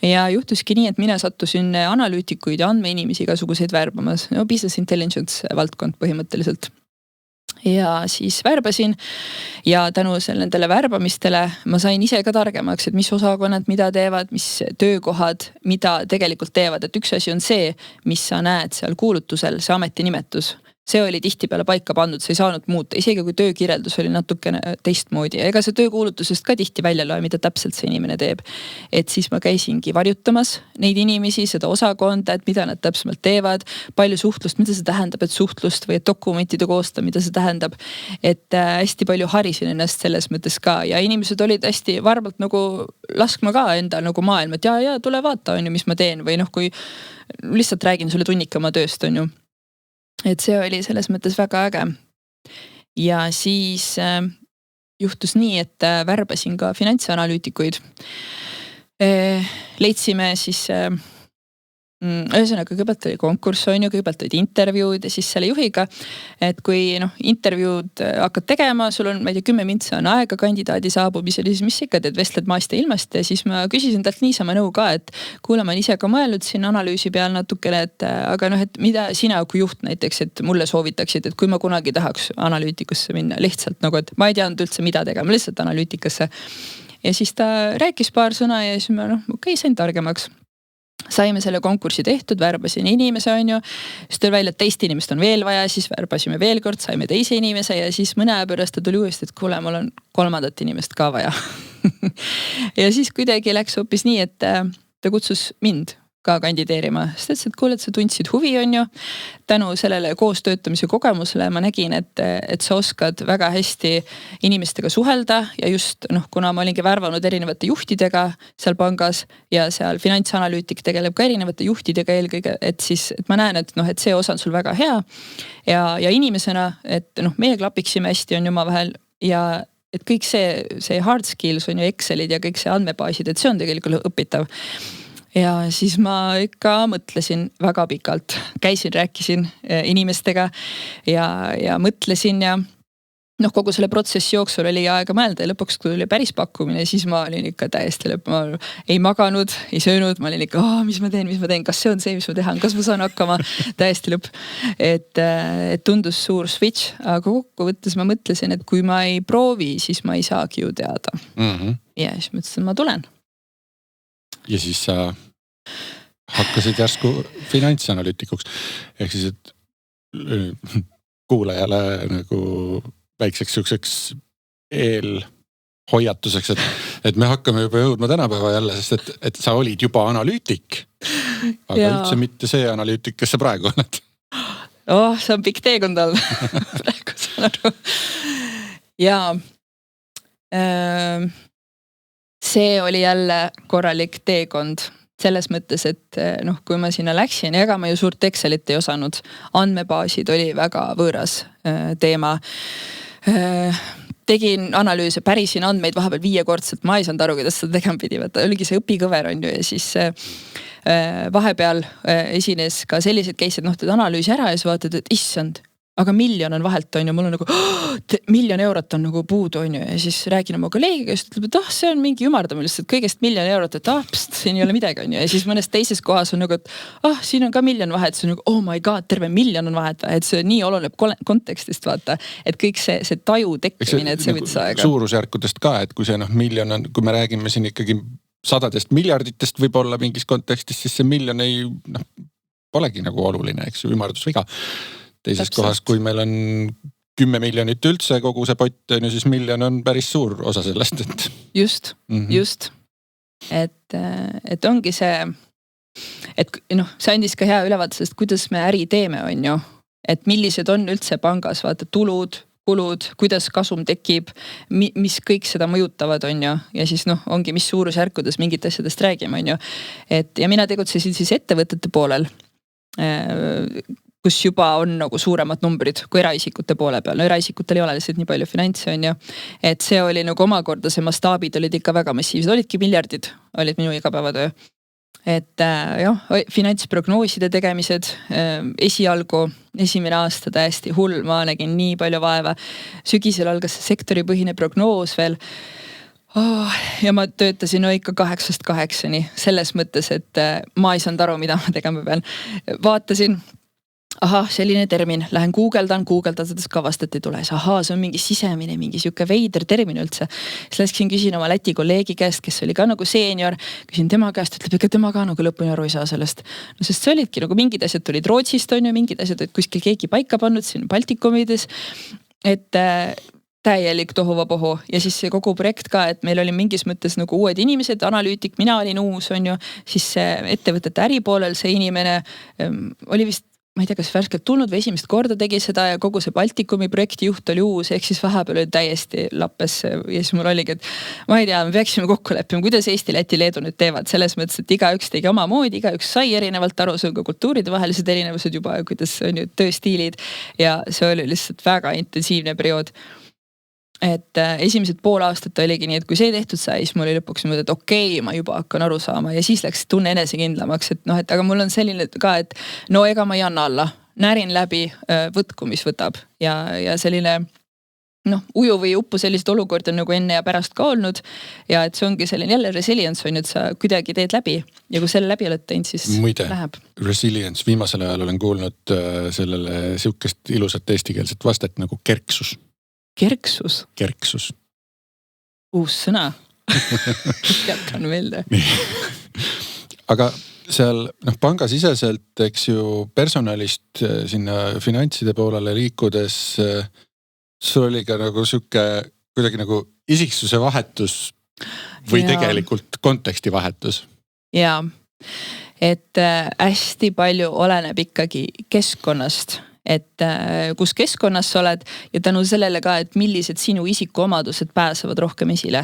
Ja juhtuski nii, et mina sattusin analüütikuid ja andmeinimesi igasuguseid värbamas. Business intelligence valdkond põhimõtteliselt. Ja siis värbasin ja tänu nendele värbamistele ma sain ise ka targemaks, et mis osakonnad, mida teevad, mis töökohad, mida tegelikult teevad. Et üks asi on see, mis sa näed seal kuulutusel, see ametinimetus. see oli tihtipeale paika pandud, sa ei saanud muuta, isegi kui töökirjeldus oli natukene teistmoodi ja ega see töökuulutusest ka tihti välja loe, mida täpselt see inimene teeb. Et siis ma käisingi varjutamas neid inimesi, seda osakonda, et mida nad täpsemalt teevad, palju suhtlust, mida see tähendab, et suhtlust või et dokumentide koosta, mida see tähendab. Et hästi palju harisin ennast selles mõttes ka ja inimesed olid hästi varmalt nagu laskma ka enda nagu maailma, et ja tule vaata, on ju, mis ma teen või noh, kui lihtsalt räägin sulle tunnika oma tööst, on ju. Et see oli selles mõttes väga äge. Ja siis juhtus nii, et värbasin ka finantsanalüütikuid. Leidsime siis ühesõnaga kõigepealt oli konkurss, on ju, kõigepealt olid intervjuud ja siis selle juhiga, et kui intervjuud hakkad tegema, sul on, ma ei tea, 10 mintsa on aega kandidaadi saabumisel, siis mis ikka teed, vestled maast ja ilmast ja siis ma küsisin talt niisama nõu ka, et kuule, ma olen ise ka mõelnud siin analüüsi peal natukene, et aga et mida sina kui juht näiteks, et mulle soovitaksid, et kui ma kunagi tahaks analüütikusse minna, lihtsalt nagu, et ma ei teadnud üldse mida tegema, lihtsalt analüütikasse. Ja siis ta rääkis paar sõna ja siis ma okei, sain targemaks. Saime selle konkursi tehtud, värbasin inimese, on ju, siis tuli välja, et teist inimest on veel vaja, siis värbasime veel kord, saime teise inimese ja siis mõne aja pärast ta tuli uuesti, et kuule, mul on 3. inimest ka vaja. Ja siis kuidagi läks hoopis nii, et ta kutsus mind ka kandideerima, sest ütles, et kuule, et sa tundsid huvi, on ju. Tänu sellele koostöötamise kogemusele ma nägin, et sa oskad väga hästi inimestega suhelda ja just kuna ma olingi värvanud erinevate juhtidega seal pangas ja seal finantsanalüütik tegeleb ka erinevate juhtidega eelkõige, et siis et ma näen, et see osa on sul väga hea ja inimesena, et meie klapiksime hästi on ju omavahel ja et kõik see hard skills on ju Excelid ja kõik see andmebaasid, et see on tegelikult õpitav. Ja siis ma ikka mõtlesin väga pikalt, käisin, rääkisin inimestega ja mõtlesin ja kogu selle protsessi jooksul oli aega mõelda ja lõpuks, kui tuli päris pakkumine, siis ma olin ikka täiesti lõpp, ma ei maganud, ei söönud, ma olin ikka, mis ma teen, kas see on see, mis ma tehan, kas ma saan hakkama, täiesti lõpp. Et tundus suur switch, aga kokkuvõttes ma mõtlesin, et kui ma ei proovi, siis ma ei saagi ju teada. Ja siis mõtlesin, ma tulen. Ja siis sa hakkasid järsku finantsanalüütikuks. Ehk siis, et kuulajale nagu väikseks sükseks eelhoiatuseks, et me hakkame juba jõudma tänapäeva jälle, sest et sa olid juba analüütik, aga üldse mitte see analüütik, kes sa praegu oled. See on pikk teekond all. Praegu saan aru. Ja see oli jälle korralik teekond selles mõttes, et kui ma sinna läksin, ega ma ju suurt Excelit ei osanud. Andmebaasid oli väga võõras teema. Tegin analüüse, pärisin andmeid vahepeal 5-kordselt, ma ei saanud aru, kuidas seda tegema pidi, oligi see õpikõver on ju ja siis vahepeal esines ka sellised case'id, teed analüüsi ära ja siis vaatad, et issand, aga 1 miljon on vahelt on ju, mul on nagu 1 miljon eurot on nagu puudu on ju ja siis räägin oma kolleegiga, kes ütleb, et see on mingi ümardamine, et kõigest 1 miljon eurot, et siin ei ole midagi on ju ja siis mõnes teises kohas on nagu, et siin on ka 1 miljon vahet, see on nagu, oh my god, terve 1 miljon on vahet, et see nii oleneb kontekstist vaata, et kõik see taju tekkimine, et see võttis aega. Suurusjärkudest ka, et kui see 1 miljon on, kui me räägime siin ikkagi 100 miljarditest võib-olla mingis kontekstis, siis see 1 miljon ei, polegi nagu oluline, eks ju, ümardusviga. Teises kohas, kui meil on 10 miljonit üldse kogu see pott, siis 1 miljon on päris suur osa sellest. Et... Just. Et ongi see, et see andis ka hea ülevaate sellest, kuidas me äri teeme, on ju. Et millised on üldse pangas, vaata tulud, kulud, kuidas kasum tekib, mis kõik seda mõjutavad, on ju. Ja siis ongi, mis suurusjärkudes mingit asjadest räägime, on ju. Ja mina tegutsesin siis ettevõtete poolel, kus juba on nagu suuremad numbrid kui eraisikute poole peal. Eraisikutel ei ole lihtsalt nii palju finantse, on ju. Et see oli nagu omakorda, see mastaabid olid ikka väga massiivsed, olidki miljardid, olid minu igapäevatöö. Et finantsprognooside tegemised, esialgu, esimene aasta täiesti hull, ma nägin nii palju vaeva. Sügisel algas sektoripõhine prognoos veel. Ja ma töötasin ikka 8-8 selles mõttes, et ma ei saanud aru, mida ma tegema pean. Vaatasin ahah, selline termin, lähen guugeldades ka vast, et ei tule. Ahah, see on mingi sisemine, mingi siuke veider termin üldse. Siis läksin küsin oma Läti kolleegi käest, kes oli ka nagu seenior, küsin tema käest, ütleb, ega tema ka nagu lõpuni aru ei saa sellest. No sest see olidki nagu mingid asjad tulid Rootsist, on ju, mingid asjad olid kuskil keegi paika pannud siin Baltikumides, et täielik tohuvapohu ja siis see kogu projekt ka, et meil oli mingis mõttes nagu uued inimesed, analüütik, mina olin uus, on ju, siis ettevõtete äripoolel see inimene oli vist, ma ei tea, kas värskelt tulnud või esimest korda tegi seda ja kogu see Baltikumi projekti juht oli uus, ehk siis vahepeal oli täiesti lappes ja siis mul oligi, et ma ei tea, me peaksime kokku leppima, kuidas Eesti, Läti, Leedu nüüd teevad, selles mõttes, et igaüks tegi oma moodi, igaüks sai erinevalt aru, see on ka kultuuride vahelised erinevused juba, kuidas on ju tööstiilid ja see oli lihtsalt väga intensiivne periood. Et esimesed pool aastat oligi nii, et kui see tehtud sai, siis mul oli lõpuks mõte, et okei, ma juba hakkan aru saama ja siis läks tunne enesekindlamaks, et noh, et aga mul on selline ka, et no ega ma ei anna alla, närin läbi, võtku, mis võtab ja selline noh, uju või uppu sellist olukord on nagu enne ja pärast ka olnud ja et see ongi selline jälle resilience on ju, et sa kuidagi teed läbi ja kui selle läbi oled teinud, siis muide, läheb. Resilience, viimasel ajal olen kuulnud sellele siukest ilusat eestikeelset vastet nagu kerksus. Kerksus? Kerksus. Uus sõna. Jätkan meelde. Aga seal pangasiseselt, eks ju, personalist sinna finantside poolele liikudes sul oli ka nagu siuke kuidagi nagu isiksuse vahetus või tegelikult konteksti vahetus? Jaa, et hästi palju oleneb ikkagi keskkonnast, et kus keskkonnas sa oled ja tänu sellele ka, et millised sinu isikuomadused pääsevad rohkem esile.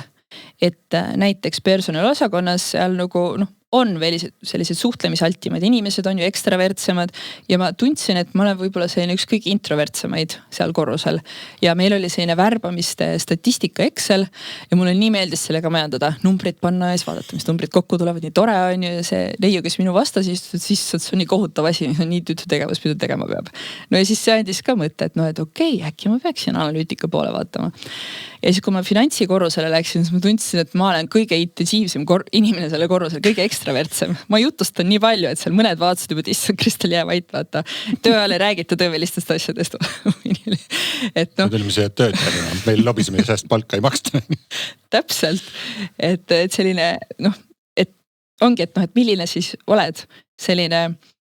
Et näiteks personalosakonnas seal nagu on veel sellised suhtlemisaltimad inimesed, on ju ekstravertsemad ja ma tundsin, et ma olen võib-olla selline üks kõige introvertsemaid seal korrusel ja meil oli selline värbamiste statistika Excel ja mulle nii meeldis sellega majandada, numbrid panna ja siis vaadata, mis numbrid kokku tulevad, nii tore on ju ja see leiu, kes minu vastas, siis see on nii kohutav asi, nii tüütu tegevus, mida tegema peab. No ja siis see andis ka mõtte, et okei, äkki ma peaksin analüütika poole vaatama. Ja siis kui ma finantsikorrusele läksin, siis ma tundsin, et ma olen kõige intensiivsem inimene selle korrusel, kõige ekstravertsem. Ma jutustan nii palju, et seal mõned vaatasid juba, et issand, Kristel jää vait, vaata. Töö ajal ei räägita töövälistest asjadest. Et no. Me tulime siia töötajana, meil lobisime ja sääst palka ei maksta. Täpselt, et selline, et ongi, et milline siis oled selline.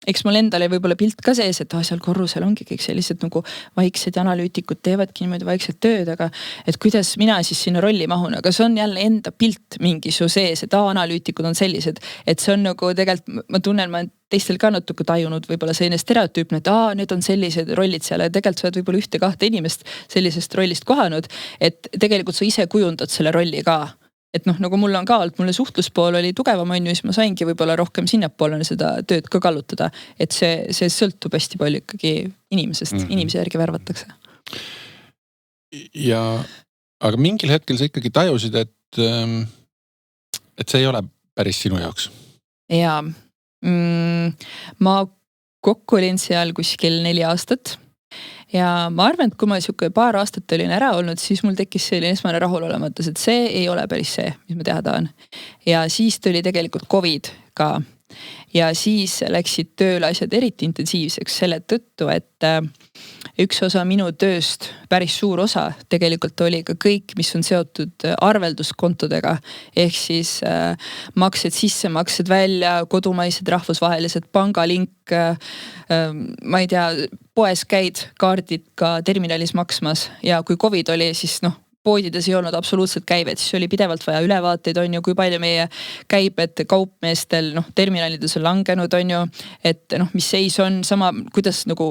Eks mul endal oli võib-olla pilt ka sees, et seal korrusel ongi kõik sellised nagu vaiksed ja analüütikud teevadki niimoodi vaiksed tööd, aga et kuidas mina siis sinna rolli mahun, aga see on jälle enda pilt mingi su sees, et analüütikud on sellised, et see on nagu tegelikult, ma tunnen, ma teistel ka natuke tajunud võib-olla selline stereotüüpne, et need on sellised rollid seal ja tegelikult sa oled võib-olla 1-2 inimest sellisest rollist kohanud, et tegelikult sa ise kujundad selle rolli ka. Et nagu mul on ka olnud, mulle suhtluspool oli tugevam on ju, siis ma saingi võib-olla rohkem sinnapoole seda tööd ka kallutada, et see sõltub hästi palju ikkagi inimesest, inimese järgi värvatakse. Ja, aga mingil hetkel sa ikkagi tajusid, et see ei ole päris sinu jaoks. Jaa, ma kokku olin seal kuskil 4 aastat. Ja ma arvan, et kui ma siuke paar aastat olin ära olnud, siis mul tekkis selline esmane rahulolematus, et see ei ole päris see, mis ma teha tahan. Ja siis tuli tegelikult COVID ka. Ja siis läksid tööle asjad eriti intensiivseks selle tõttu, et üks osa minu tööst, päris suur osa tegelikult oli ka kõik, mis on seotud arvelduskontodega. Ehk siis maksed sisse, maksed välja, kodumaised rahvusvahelised pangalink, ma ei tea, poes käid kaardid ka terminalis maksmas ja kui COVID oli, siis poodides ei olnud absoluutselt käivet, siis oli pidevalt vaja ülevaateid, on ju, kui palju meie käibed kaupmeestel terminalides on langenud, on ju, et mis seis on sama, kuidas nagu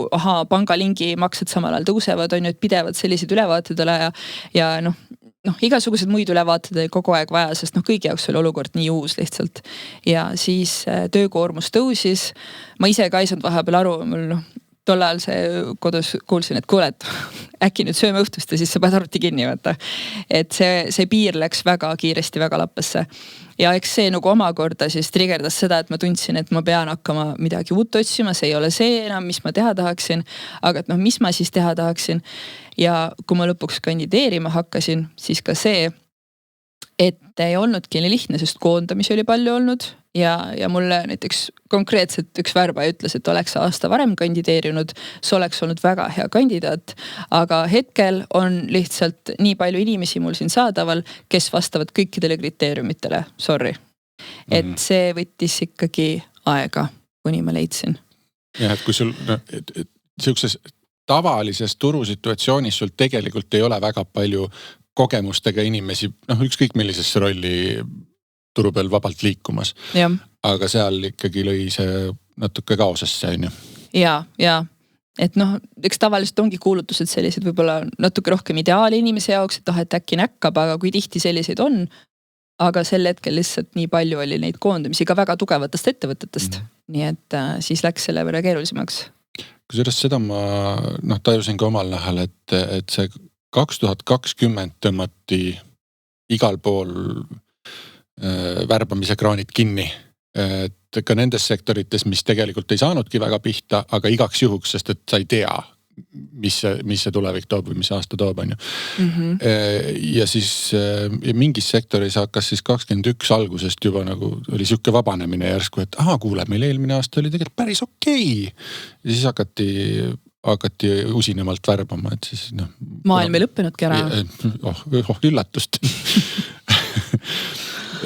pangalingi maksed samal ajal tõusevad, on ju, et pidevalt sellised ülevaated ole ja igasugused muid ülevaated oli kogu aeg vaja, sest kõigi jaoks oli olukord nii uus lihtsalt. Ja siis töökoormus tõusis, ma ise ka ei saanud vahepeal aru, mul tol ajal see kodus kuulsin, et kuule, et äkki nüüd sööme õhtust ja siis sa pead arvuti kinni võtta. Et see piir läks väga kiiresti, väga lappesse. Ja eks see nagu omakorda siis triggerdas seda, et ma tundsin, et ma pean hakkama midagi uut otsima, see ei ole see enam, mis ma teha tahaksin, aga et mis ma siis teha tahaksin. Ja kui ma lõpuks kandideerima hakkasin, siis ka see, et ei olnudki nii lihtne, sest koondamisi oli palju olnud ja mulle näiteks konkreetselt üks värbaja ütles, et oleks aasta varem kandideerinud, see oleks olnud väga hea kandidaat, aga hetkel on lihtsalt nii palju inimesi mul siin saadaval, kes vastavad kõikidele kriteeriumitele, sorry. Et see võttis ikkagi aega, kuni ma leidsin. Jah, et kui sul siukses tavalises turusituatsioonis sul tegelikult ei ole väga palju kogemustega inimesi, ükskõik millisesse rolli turu peal vabalt liikumas. Ja. Aga seal ikkagi lõi see natuke kaosesse, on ju. Ja. Et eks tavaliselt ongi kuulutused sellised võib-olla natuke rohkem ideaali inimese jaoks, et äkki näkkab, aga kui tihti selliseid on, aga sel hetkel lihtsalt nii palju oli neid koondamisi ka väga tugevatest ettevõtetest. Nii et siis läks selle võrra keerulisemaks. Kusjuures seda ma tajusin ka omal nahal, et see 2020 tõmmati igal pool värbamise kraanid kinni. Et ka nendes sektorites, mis tegelikult ei saanudki väga pihta, aga igaks juhuks, sest et sa ei tea, mis see tulevik toob või mis aasta toob, on ju. Ja siis mingis sektoris hakkas siis 21 algusest juba nagu oli siuke vabanemine järsku, et kuule, meil eelmine aasta oli tegelikult päris okei. Ja siis hakati usinemalt värbama, et siis maailm ei lõppenudki ära. Üllatust.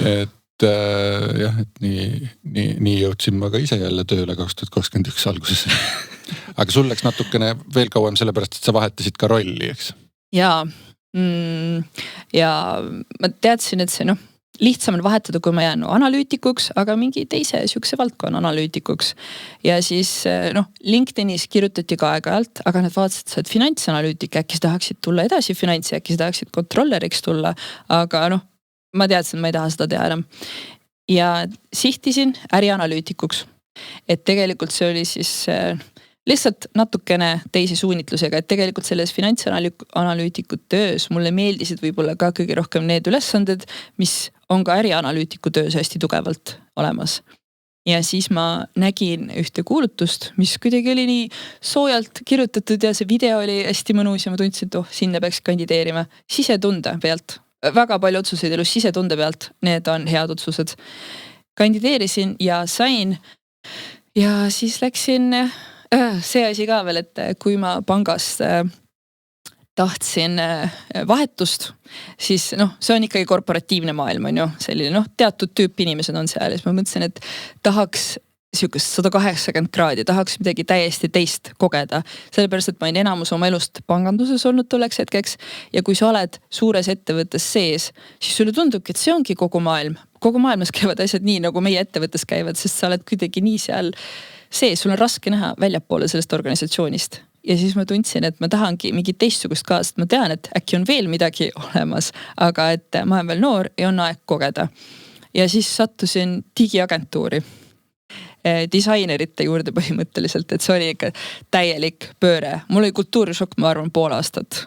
Et jah, et nii jõudsin ma ka ise jälle tööle 2021 alguses. Aga sul läks natukene veel kauem sellepärast, et sa vahetasid ka rolli, eks? Ja ma teadsin, et see lihtsam on vahetada, kui ma jään analüütikuks, aga mingi teise siukse valdkonna analüütikuks. Ja siis LinkedInis kirjutati ka aeg-ajalt, aga nad vaatasid, et sa oled finantsanalüütik, äkki sa tahaksid tulla edasi finantsi, äkki sa tahaksid kontrolleriks tulla, aga ma teadsin, et ma ei taha seda teha enam. Ja sihtisin ärianalüütikuks. Et tegelikult see oli siis lihtsalt natukene teise suunitlusega, et tegelikult selles finantsanalüütiku töös mulle meeldisid võib-olla ka kõige rohkem need ülesanded, mis on ka ärianalüütiku töös hästi tugevalt olemas. Ja siis ma nägin ühte kuulutust, mis kuidagi oli nii soojalt kirjutatud ja see video oli hästi mõnus ja ma tundsin, et sinna peaks kandideerima sisetunde pealt. Väga palju otsuseid elus sisetunde pealt, need on head otsused. Kandideerisin ja sain ja siis läksin see asi ka veel, et kui ma pangast tahtsin vahetust, siis see on ikkagi korporatiivne maailm, on ju, selline teatud tüüp inimesed on seal ja siis ma mõtlesin, et tahaks siukest 180 kraadi, tahaks midagi täiesti teist kogeda. Sellepärast, et ma olen enamus oma elust panganduses olnud tolleks hetkeks ja kui sa oled suures ettevõttes sees, siis sulle tundubki, et see ongi kogu maailm. Kogu maailmas käivad asjad nii, nagu meie ettevõttes käivad, sest sa oled kuidagi nii seal sees, sul on raske näha väljapoole sellest organisatsioonist. Ja siis ma tundsin, et ma tahangi mingit teistsugust ka, sest ma tean, et äkki on veel midagi olemas, aga et ma olen veel noor ja on aeg kogeda. Ja siis sattusin digiagentuuri. Disainerite juurde põhimõtteliselt, et see oli ikka täielik pööre. Mul oli kultuurishokk, ma arvan, pool aastat.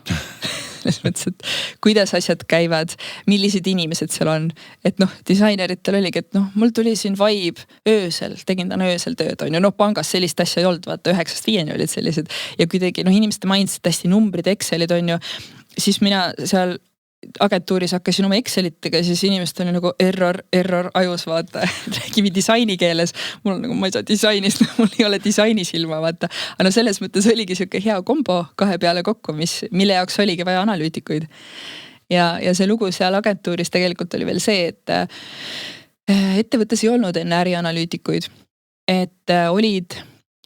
Selles mõttes, et kuidas asjad käivad, millised inimesed seal on. Et disaineritel oligi, et mul tuli siin vibe öösel, tegin täna öösel tööd, on ju. Pangas sellist asja ei olnud, vaata 9-5 olid sellised. Ja kuidagi inimeste mindset hästi numbrid, Excelid on ju. Siis mina seal agentuuris hakkasin oma Excelitega ja siis inimesed oli nagu error ajus, vaata, räägime disaini keeles. Mul on nagu, ma ei saa disainis, mul ei ole disaini silma, vaata. Aga selles mõttes oligi siuke hea kombo kahe peale kokku, mille jaoks oligi vaja analüütikuid. Ja see lugu seal agentuuris tegelikult oli veel see, et ettevõttes ei olnud enne ärianalüütikuid. Et olid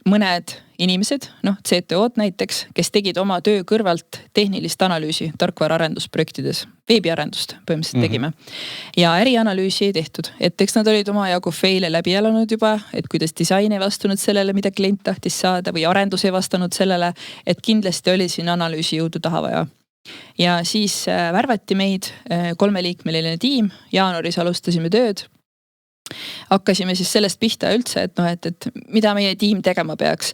mõned inimesed, CTO-d näiteks, kes tegid oma töö kõrvalt tehnilist analüüsi tarkvaraarendusprojektides, veebiarendust põhimõtteliselt tegime. Ja ärianalüüsi ei tehtud, et eks nad olid oma jagu faile läbi elanud juba, et kuidas disain ei vastunud sellele, mida klient tahtis saada või arendus ei vastanud sellele, et kindlasti oli siin analüüsi jõudu taha vaja. Ja siis värvati meid 3-liikmeline tiim, jaanuaris alustasime tööd. Hakkasime siis sellest pihta üldse, et mida meie tiim tegema peaks.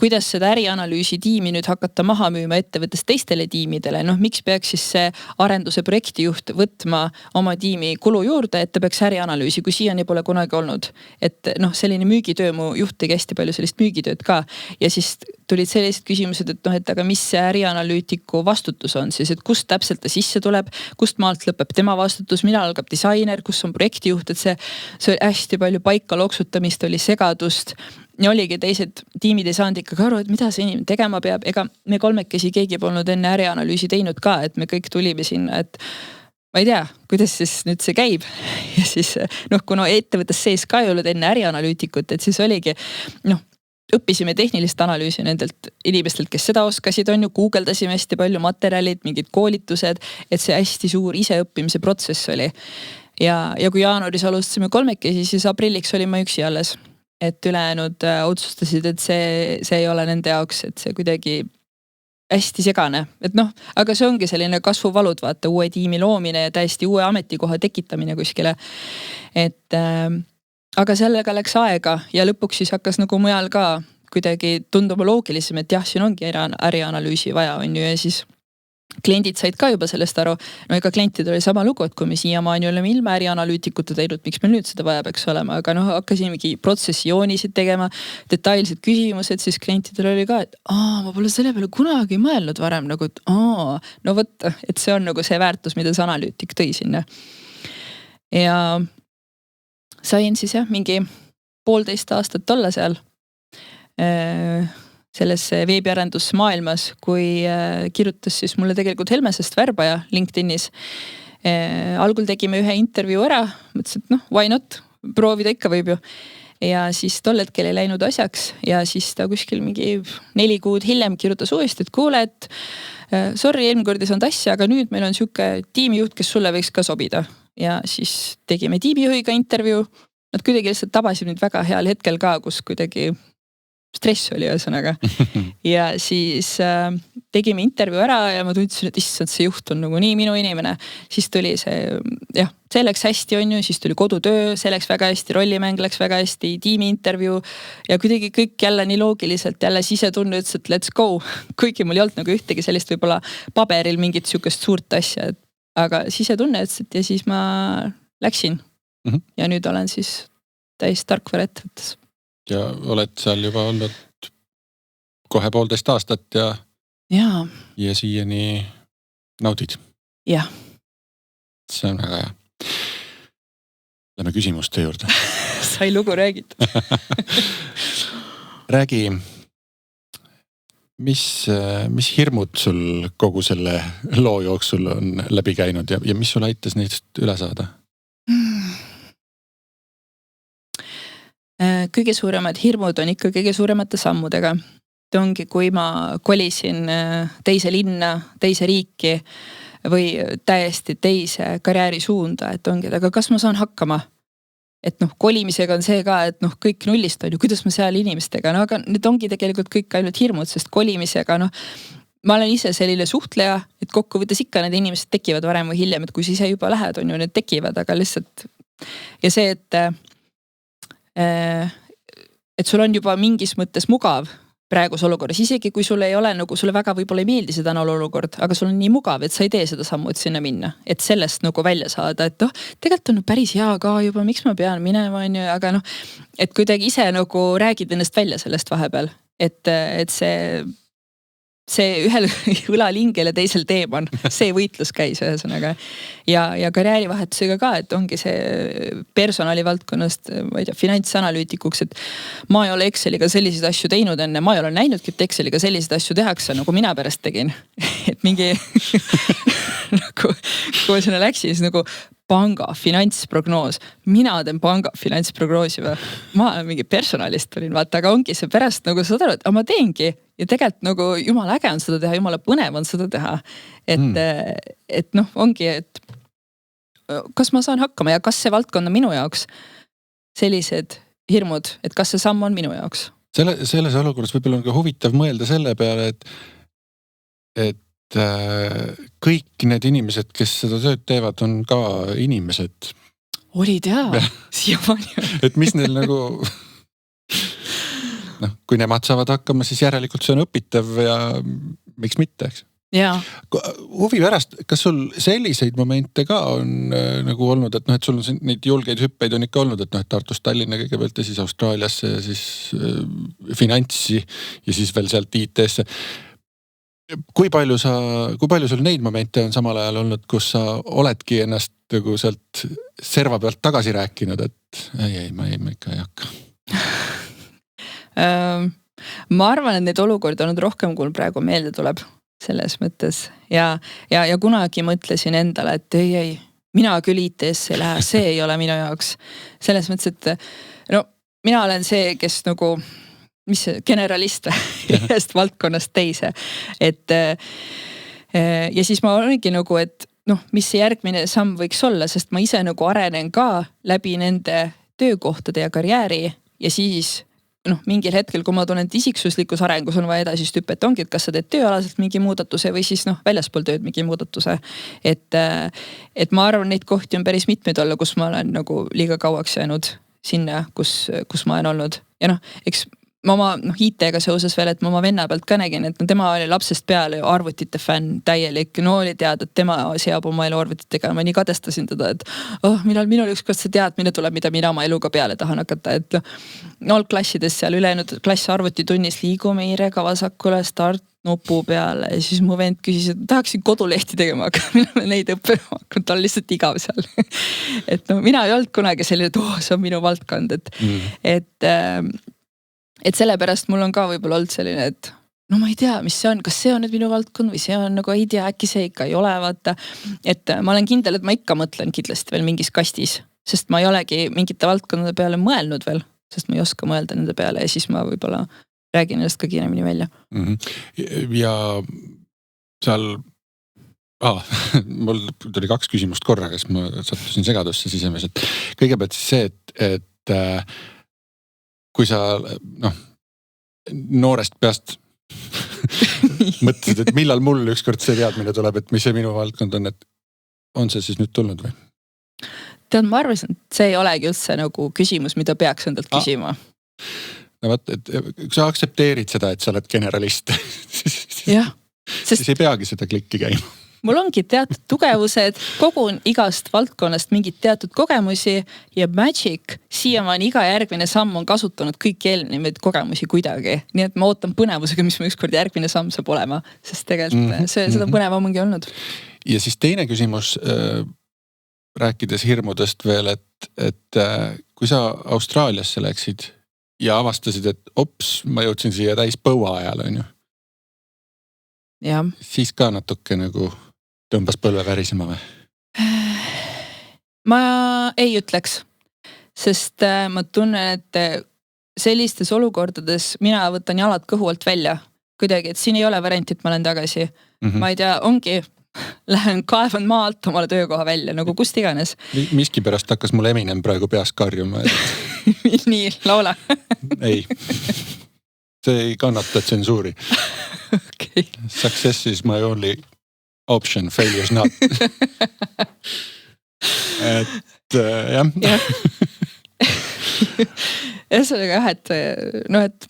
kuidas seda ärianalüüsi tiimi nüüd hakata maha müüma ettevõttes teistele tiimidele, noh miks peaks siis see arenduse projektijuht võtma oma tiimi kulu juurde, et ta peaks ärianalüüsi, kui siiani pole kunagi olnud. Et noh, selline müügitöö, mu juht tegi hästi palju sellist müügitööd ka ja siis tulid sellised küsimused, et noh, et aga mis see ärianalüütiku vastutus on siis, et kust täpselt ta sisse tuleb, kust maalt lõpeb tema vastutus, millal algab disainer, kus on projektijuht, et see oli hästi palju paika loksutamist, oli segadust ja oligi teised tiimid ei saanud ikkagi aru, et mida see inimene tegema peab, ega me kolmekesi keegi polnud enne ärianalüüsi teinud ka, et me kõik tulime sinna, et ma ei tea, kuidas siis nüüd see käib ja siis noh, kuna ettevõttes sees ka ei olnud enne ärianalüütikut, et siis oligi noh, õppisime tehnilist analüüsi nendelt inimestelt, kes seda oskasid, on ju, guugeldasime hästi palju materjalid, mingid koolitused, et see hästi suur iseõppimise protsess oli. Ja kui jaanuaris alustasime kolmekesi, siis aprilliks olin ma üksi alles. Et ülejäänud otsustasid, et see ei ole nende jaoks, et see kuidagi hästi segane. Et noh, aga see ongi selline kasvuvalud, vaata, uue tiimi loomine ja täiesti uue ametikoha tekitamine kuskile. Et aga sellega läks aega ja lõpuks siis hakkas nagu mujal ka kuidagi tunduma loogilisem, et jah, siin ongi ärianalüüsi vaja, on ju, ja siis kliendid said ka juba sellest aru, no ega klientidel oli sama lugu, et kui me siiamaani oleme ilma ärianalüütikute teinud, miks meil nüüd seda vaja peaks olema, aga noh, hakkasimegi protsessi joonisid tegema, detailsed küsimused, siis klientidel oli ka, et ma pole selle peale kunagi mõelnud varem, nagu et no võtta, et see on nagu see väärtus, mida see analüütik tõi sinna. Ja sain siis jah, mingi 1,5 aastat olla seal selles veebiarendusmaailmas, kui kirjutas siis mulle tegelikult Helmesest Värbaja LinkedInis. Algul tegime ühe intervjuu ära, mõtlesin, et noh, why not, proovida ikka võib ju. Ja siis tol hetkel ei läinud asjaks ja siis ta kuskil mingi 4 kuud hiljem kirjutas uuesti, et kuule, et sorry, eelmine kord ei saanud asja, aga nüüd meil on siuke tiimijuht, kes sulle võiks ka sobida. Ja siis tegime tiimijuhiga intervjuu. Nad kuidagi lihtsalt tabasid nüüd väga heal hetkel ka, kus kuidagi stress oli ühesõnaga. Ja siis tegime intervjuu ära ja ma tundsin, et issand, see juht on nagu nii minu inimene. Siis tuli see, jah, see läks hästi, on ju, siis tuli kodutöö, see läks väga hästi, rollimäng läks väga hästi, tiimi intervjuu ja kuidagi kõik jälle nii loogiliselt, jälle sisetunne ütles, et let's go. Kuigi mul ei olnud nagu ühtegi sellist võib-olla paberil mingit sihukest suurt asja, aga sisetunne ütles, et ja siis ma läksin ja nüüd olen siis täis tarkvara ettevõttes. Ja oled seal juba olnud kohe 1,5 aastat ja siiani naudid. Jah. See on väga hea. Lähme küsimuste juurde. Sai lugu räägid. Räägi, mis hirmud sul kogu selle loo jooksul on läbi käinud ja mis sul aitas neist üle saada? Kõige suuremad hirmud on ikka kõige suuremate sammudega. See ongi, kui ma kolisin teise linna, teise riiki või täiesti teise karjääri suunda, et ongi, aga kas ma saan hakkama? Et noh, kolimisega on see ka, et noh, kõik nullist on ju, kuidas ma seal inimestega, no aga need ongi tegelikult kõik ainult hirmud, sest kolimisega noh, ma olen ise selline suhtleja, et kokkuvõttes ikka need inimesed tekivad varem või hiljem, et kui sa ise juba lähed, on ju, need tekivad, aga lihtsalt ja see, et sul on juba mingis mõttes mugav praegus olukorras, isegi kui sul ei ole nagu, sulle väga võib-olla ei meeldi seda olukord, aga sul on nii mugav, et sa ei tee seda sammu, et sinna minna, et sellest nagu välja saada, et noh, tegelikult on päris hea ka juba, miks ma pean minema, on ju, aga noh, et kuidagi ise nagu räägid ennast välja sellest vahepeal, et see ühel õlalingel ja teisel teemal, see võitlus käis ühesõnaga. Ja karjäärivahetusega ka, et ongi see personalivaldkonnast, ma ei tea, finantsanalüütikuks, et ma ei ole Exceliga selliseid asju teinud enne, ma ei ole näinudki, et Exceliga selliseid asju tehakse, nagu mina pärast tegin. Et mingi, nagu, kui ma sinna läksin, siis nagu panga finantsprognoos, mina teen panga finantsprognoosi või? Ma olen mingi personalist olin, vaata, aga ongi see pärast nagu saad aru, et ma teengi ja tegelikult nagu jumala äge on seda teha, jumala põnev on seda teha. Et noh, ongi, et kas ma saan hakkama ja kas see valdkond on minu jaoks sellised hirmud, et kas see samm on minu jaoks? Selles olukorras võib-olla on ka huvitav mõelda selle peale, et kõik need inimesed, kes seda tööd teevad, on ka inimesed. Olid jaa, siiamaani. Et mis neil nagu kui nemad saavad hakkama, siis järelikult see on õpitav ja miks mitte, eks? Jaa. Huvi pärast, kas sul selliseid momente ka on nagu olnud, et noh, et sul on neid julgeid hüppeid on ikka olnud, et noh, et Tartust Tallinna kõigepealt ja siis Austraaliasse ja siis finantsi ja siis veel sealt IT-sse. Kui palju sul neid momente on samal ajal olnud, kus sa oledki ennast nagu sealt serva pealt tagasi rääkinud, et ei, ma ikka ei hakka? Ma arvan, et neid olukordi on olnud rohkem, kui praegu meelde tuleb. Selles mõttes ja kunagi mõtlesin endale, et ei, mina küll IT-sse ei lähe, see ei ole minu jaoks. Selles mõttes, et no mina olen see, kes nagu, mis see, generalist ühest valdkonnast teise. Et ja siis ma olengi nagu, et noh, mis see järgmine samm võiks olla, sest ma ise nagu arenen ka läbi nende töökohtade ja karjääri ja siis noh, mingil hetkel, kui ma tunnen, et isiksuslikus arengus on vaja edasist hüppet, ongi, et kas sa teed tööalaselt mingi muudatuse või siis noh, väljaspool tööd mingi muudatuse. Et ma arvan, neid kohti on päris mitmeid olla, kus ma olen nagu liiga kauaks jäänud sinna, kus ma olen olnud. Ja noh, eks ma oma IT-ga seoses veel, et ma oma venna pealt ka nägin, et no tema oli lapsest peale arvutite fänn täielik. No oli teada, et tema seab oma elu arvutitega. Ma nii kadestasin teda, et millal minul ükskord see teadmine tuleb, mida mina oma eluga peale tahan hakata. Et algklassides seal ülejäänud klass arvutitunnis liigume hiirega vasakule start nupu peale ja siis mu vend küsis, et tahaksin kodulehti tegema, aga mina neid õppima hakanud, ta on lihtsalt igav seal. Et no mina ei olnud kunagi selline, et see on minu valdkond, et sellepärast mul on ka võib-olla olnud selline, et no ma ei tea, mis see on, kas see on nüüd minu valdkond või see on nagu ei tea, äkki see ikka ei ole, vaata. Et ma olen kindel, et ma ikka mõtlen kindlasti veel mingis kastis, sest ma ei olegi mingite valdkondade peale mõelnud veel, sest ma ei oska mõelda nende peale ja siis ma võib-olla räägin ennast ka kiiremini välja. Ja seal, mul tuli 2 küsimust korraga, sest ma sattusin segadusse sisemeliselt. Kõigepealt siis see, et kui sa noorest peast mõtlesid, et millal mul ükskord see teadmine tuleb, et mis see minu valdkond on, et on see siis nüüd tulnud või? Tead, ma arvasin, et see ei olegi üldse nagu küsimus, mida peaks endalt küsima. No vaat, et kui sa aktsepteerid seda, et sa oled generalist, siis ei peagi seda klikki käima. Mul ongi teatud tugevused, kogun igast valdkonnast mingid teatud kogemusi ja Magic siiamaani iga järgmine samm on kasutanud kõik eelnevaid kogemusi kuidagi. Nii et ma ootan põnevusega, mis mu ükskord järgmine samm saab olema, sest tegelikult seda põnevam ongi olnud. Ja siis teine küsimus, rääkides hirmudest veel, et kui sa Austraaliasse läksid ja avastasid, et ma jõudsin siia täis põua ajal, on ju. Ja. Siis ka natuke nagu tõmbas põlve värisema või? Ma ei ütleks, sest ma tunnen, et sellistes olukordades mina võtan jalad kõhu alt välja. Kuidagi, et siin ei ole varianti, et ma olen tagasi. Ma ei tea, ongi, lähen kaevan maa alt omale töökoha välja, nagu kust iganes. Miski pärast hakkas mul Eminem praegu peas karjuma. Nii, laula. Ei, see ei kannata tsensuuri. Okay. Success is my only option, failure's not. Et jah. Ühesõnaga jah, et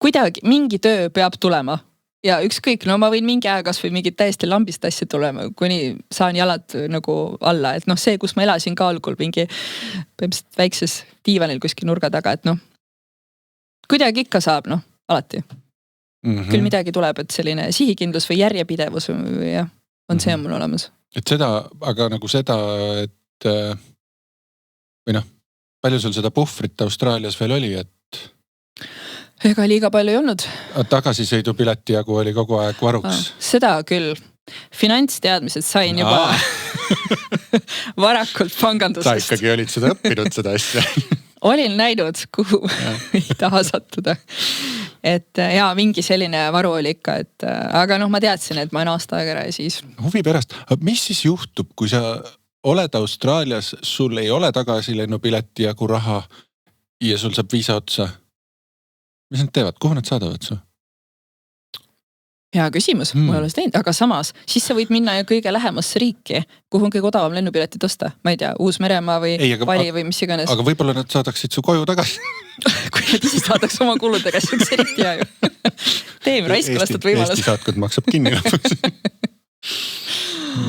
kuidagi mingi töö peab tulema ja ükskõik, ma võin mingi aja kas või mingid täiesti lambist asja tulema, kuni saan jalad nagu alla, et see, kus ma elasin ka algul mingi väikses diivanil kuskil nurga taga, et kuidagi ikka saab, alati. Küll midagi tuleb, et selline sihikindlus või järjepidevus on see mul olemas. Et seda, aga nagu seda, et või palju sul seda puhvrit Austraalias veel oli, et ega liiga palju ei olnud. Tagasisõidupileti jagu oli kogu aeg varuks. Seda küll. Finantsteadmised sain juba varakult pangandusest. Sa ikkagi olid seda õppinud, seda asja. Olin näinud, kuhu ei taha sattuda. Et mingi selline varu oli ikka, aga ma teadsin, et ma olen aasta aega ära ja siis. Huvi pärast, mis siis juhtub, kui sa oled Austraalias, sul ei ole tagasilennupileti jagu raha ja sul saab viisa otsa? Mis nad teevad? Kuhu nad saadavad su? Hea küsimus, ma ei ole seda teinud, aga samas, siis sa võid minna ju kõige lähemasse riiki, kuhu on kõige odavam lennupiletit osta. Ma ei tea, Uus-Meremaa või Bali või mis iganes. Aga võib-olla nad saadaksid su koju tagasi. Kui Nad ise saadaks oma kuludega, see oleks eriti hea ju. Teeme raiskalastud võimalus. Eesti saatkond maksab kinni lõpuks.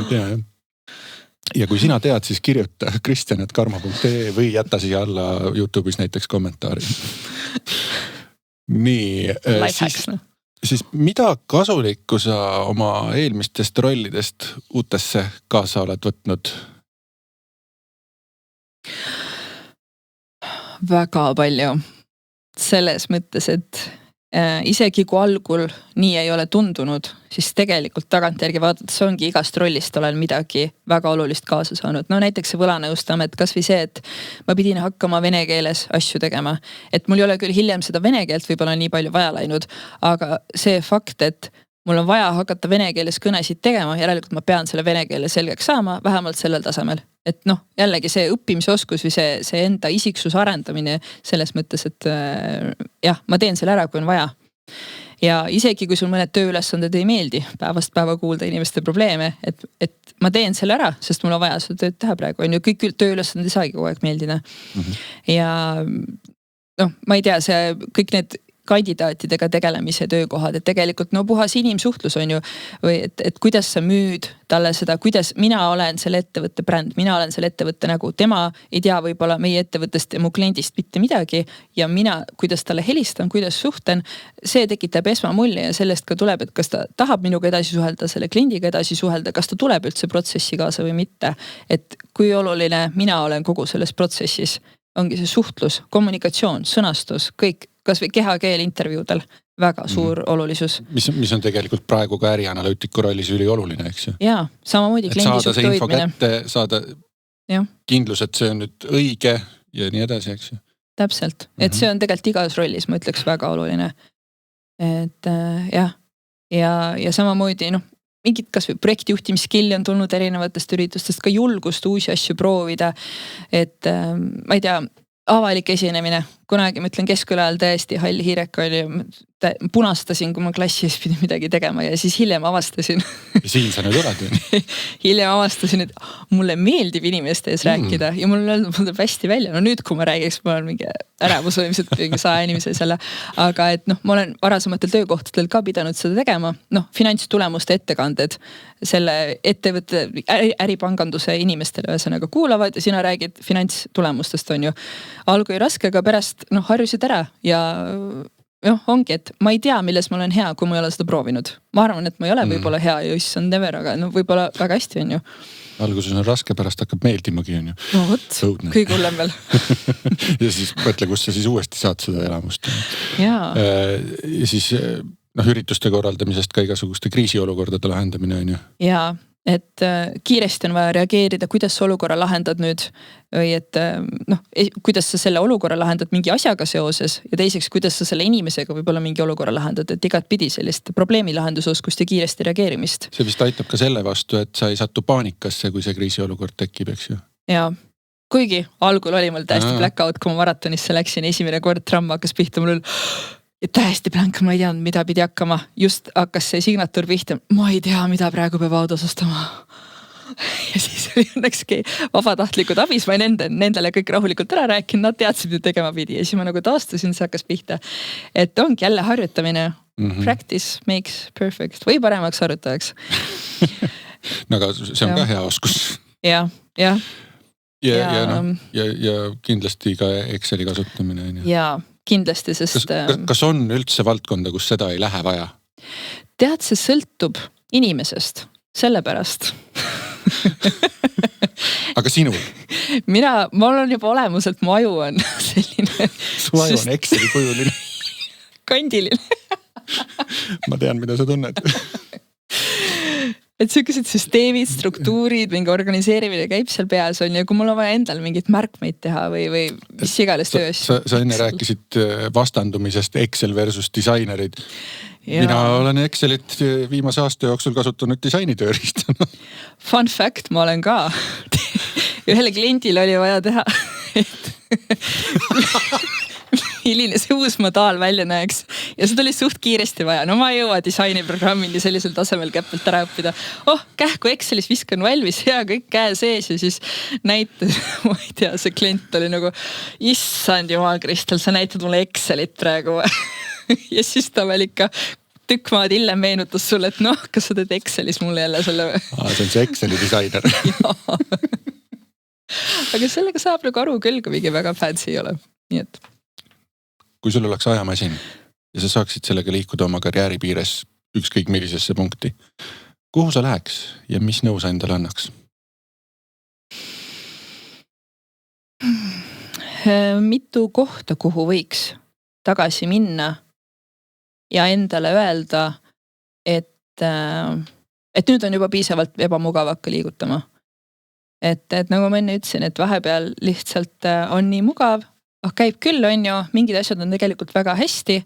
Tea, jah. Ja kui sina tead, siis kirjuta kristjan@karmo.ee või jäta siia alla YouTube'is näiteks kommentaari. Nii, siis mida kasulikku sa oma eelmistest rollidest uutesse kaasa oled võtnud? Väga palju. Selles mõttes, et isegi kui algul nii ei ole tundunud, siis tegelikult tagantjärgi vaadates ongi igast rollist olen midagi väga olulist kaasa saanud. No näiteks see võlanõustamet, kas või see, et ma pidin hakkama vene keeles asju tegema. Et mul ei ole küll hiljem seda vene keelt võib-olla nii palju vaja läinud, aga see fakt, et mul on vaja hakata vene keeles kõnesid tegema, järelikult ma pean selle vene keele selgeks saama, vähemalt sellel tasemel. Et noh, jällegi see õppimisoskus või see enda isiksuse arendamine selles mõttes, et jah, ma teen selle ära, kui on vaja. Ja isegi kui sul mõned tööülesanded ei meeldi, päevast päeva kuulda inimeste probleeme, et ma teen selle ära, sest mul on vaja seda tööd teha praegu. On ju, kõik tööülesanded ei saagi kogu aeg meeldida. Ja noh, ma ei tea, see kõik need kandidaatidega tegelemise töökohad, et tegelikult no puhas inimsuhtlus on ju, või et kuidas sa müüd talle seda, kuidas mina olen selle ettevõtte bränd, mina olen selle ettevõtte nägu, tema ei tea võib-olla meie ettevõttest ja mu kliendist mitte midagi ja mina, kuidas talle helistan, kuidas suhtlen, see tekitab esmamulje ja sellest ka tuleb, et kas ta tahab minuga edasi suhelda, selle kliendiga edasi suhelda, kas ta tuleb üldse protsessi kaasa või mitte, et kui oluline mina olen kogu selles protsessis, ongi see suhtlus, kommunikatsioon, sõnastus, kõik, kas või kehakeel intervjuudel, väga suur olulisus. Mis on tegelikult praegu ka ärianalüütiku rollis ülioluline, eks ju? Jaa, samamoodi kliendi suhte hoidmine. Saada see info kätte, saada kindlus, et see on nüüd õige ja nii edasi, eks ju? Täpselt, et see on tegelikult igas rollis, ma ütleks, väga oluline. Et jah, ja samamoodi, noh, mingid kas või projektijuhtimiskilli on tulnud erinevatest üritustest, ka julgust uusi asju proovida, et ma ei tea, avalik esinemine, kunagi ma ütlen Keskküla ajal täiesti hall hiireka oli, punastasin, kui ma klassi ees pidin midagi tegema ja siis hiljem avastasin. Ja siin sa nüüd oled või? Hiljem avastasin, et mulle meeldib inimeste ees rääkida ja mul tuleb hästi välja. No nüüd, kui ma räägiks, ma olen mingi ärevus võimselt mingi 100 inimese selle. Aga et noh, ma olen varasematel töökohtadel ka pidanud seda tegema. Noh, finantstulemuste ettekanded selle ettevõtte äripanganduse inimestele ühesõnaga kuulavad ja sina räägid finantstulemustest on ju. Algu ei raske, aga pärast harjusid ära ja ongi, et ma ei tea, milles ma olen hea, kui ma ei ole seda proovinud. Ma arvan, et ma ei ole võib-olla hea ja just on never, aga võib-olla väga hästi on ju. Alguses on raske, pärast hakkab meeldimagi on ju. No võt, kõik hullem veel. Ja siis mõtle, kus sa siis uuesti saad seda elamust. Jaa. Ja siis ürituste korraldamisest ka igasuguste kriisiolukordade lahendamine on ju. Jaa. Et kiiresti on vaja reageerida, kuidas sa olukorra lahendad nüüd või et kuidas sa selle olukorra lahendad mingi asjaga seoses ja teiseks, kuidas sa selle inimesega võib-olla mingi olukorra lahendad, et igat pidi sellist probleemi lahendusoskust ja kiiresti reageerimist. See vist aitab ka selle vastu, et sa ei satu paanikasse, kui see kriisiolukord tekib, eks ju? Jaa. Kuigi algul oli mul täiesti blackout, kui ma maratonisse läksin, esimene kord tramm hakkas pihta mul ja täiesti blank, ma ei teadnud, mida pidi hakkama. Just hakkas see signatuur pihta. Ma ei tea, mida praegu peab autos ostama. Ja siis oli õnnekski vabatahtlikud abis. Ma nendele kõik rahulikult ära rääkinud. Nad teadsid, mida tegema pidi. Ja siis ma nagu taastusin, see hakkas pihta. Et ongi jälle harjutamine. Practice makes perfect. Või paremaks harjutajaks. No aga see on ka hea oskus. Ja. Ja kindlasti ka Exceli kasutamine. Ja kindlasti, sest... Kas on üldse valdkonda, kus seda ei lähe vaja? Tead, see sõltub inimesest, sellepärast. Aga sinu? Mul on juba olemuselt, mu aju on selline... Su aju on Exceli kujuline. Kandiline. Ma tean, mida sa tunned. Et sellised süsteemid, struktuurid, mingi organiseerimine käib seal peas on ja kui mul on vaja endal mingit märkmeid teha või mis iganes töös. Sa enne rääkisid vastandumisest Excel versus disainerid. Mina olen Excelit viimase aasta jooksul kasutanud disainitööristana. Fun fact, ma olen ka. Ühele kliendil oli vaja teha, et milline see uus modaal välja näeks ja seda oli suht kiiresti vaja. No ma ei jõua disainiprogrammini sellisel tasemel käppelt ära õppida. Kähku Excelis viskan valmis, hea, kõik käe sees ja siis näitas, ma ei tea, see klient oli nagu, issand jumal, Kristel, sa näitad mulle Excelit praegu. Ja siis ta veel ikka tükk maad hiljem meenutas sulle, et kas sa teed Excelis mulle jälle selle. See on see Exceli disainer. Aga sellega saab nagu aru küll, kui mingi väga fancy ei ole. Nii et. Kui sul oleks ajamasin ja sa saaksid sellega liikuda oma karjääri piires ükskõik millisesse punkti, kuhu sa läheks ja mis nõu sa endale annaks? Mitu kohta, kuhu võiks tagasi minna ja endale öelda, et nüüd on juba piisavalt ebamugav hakka liigutama. Et nagu ma enne ütlesin, et vahepeal lihtsalt on nii mugav, käib küll, on ju, mingid asjad on tegelikult väga hästi,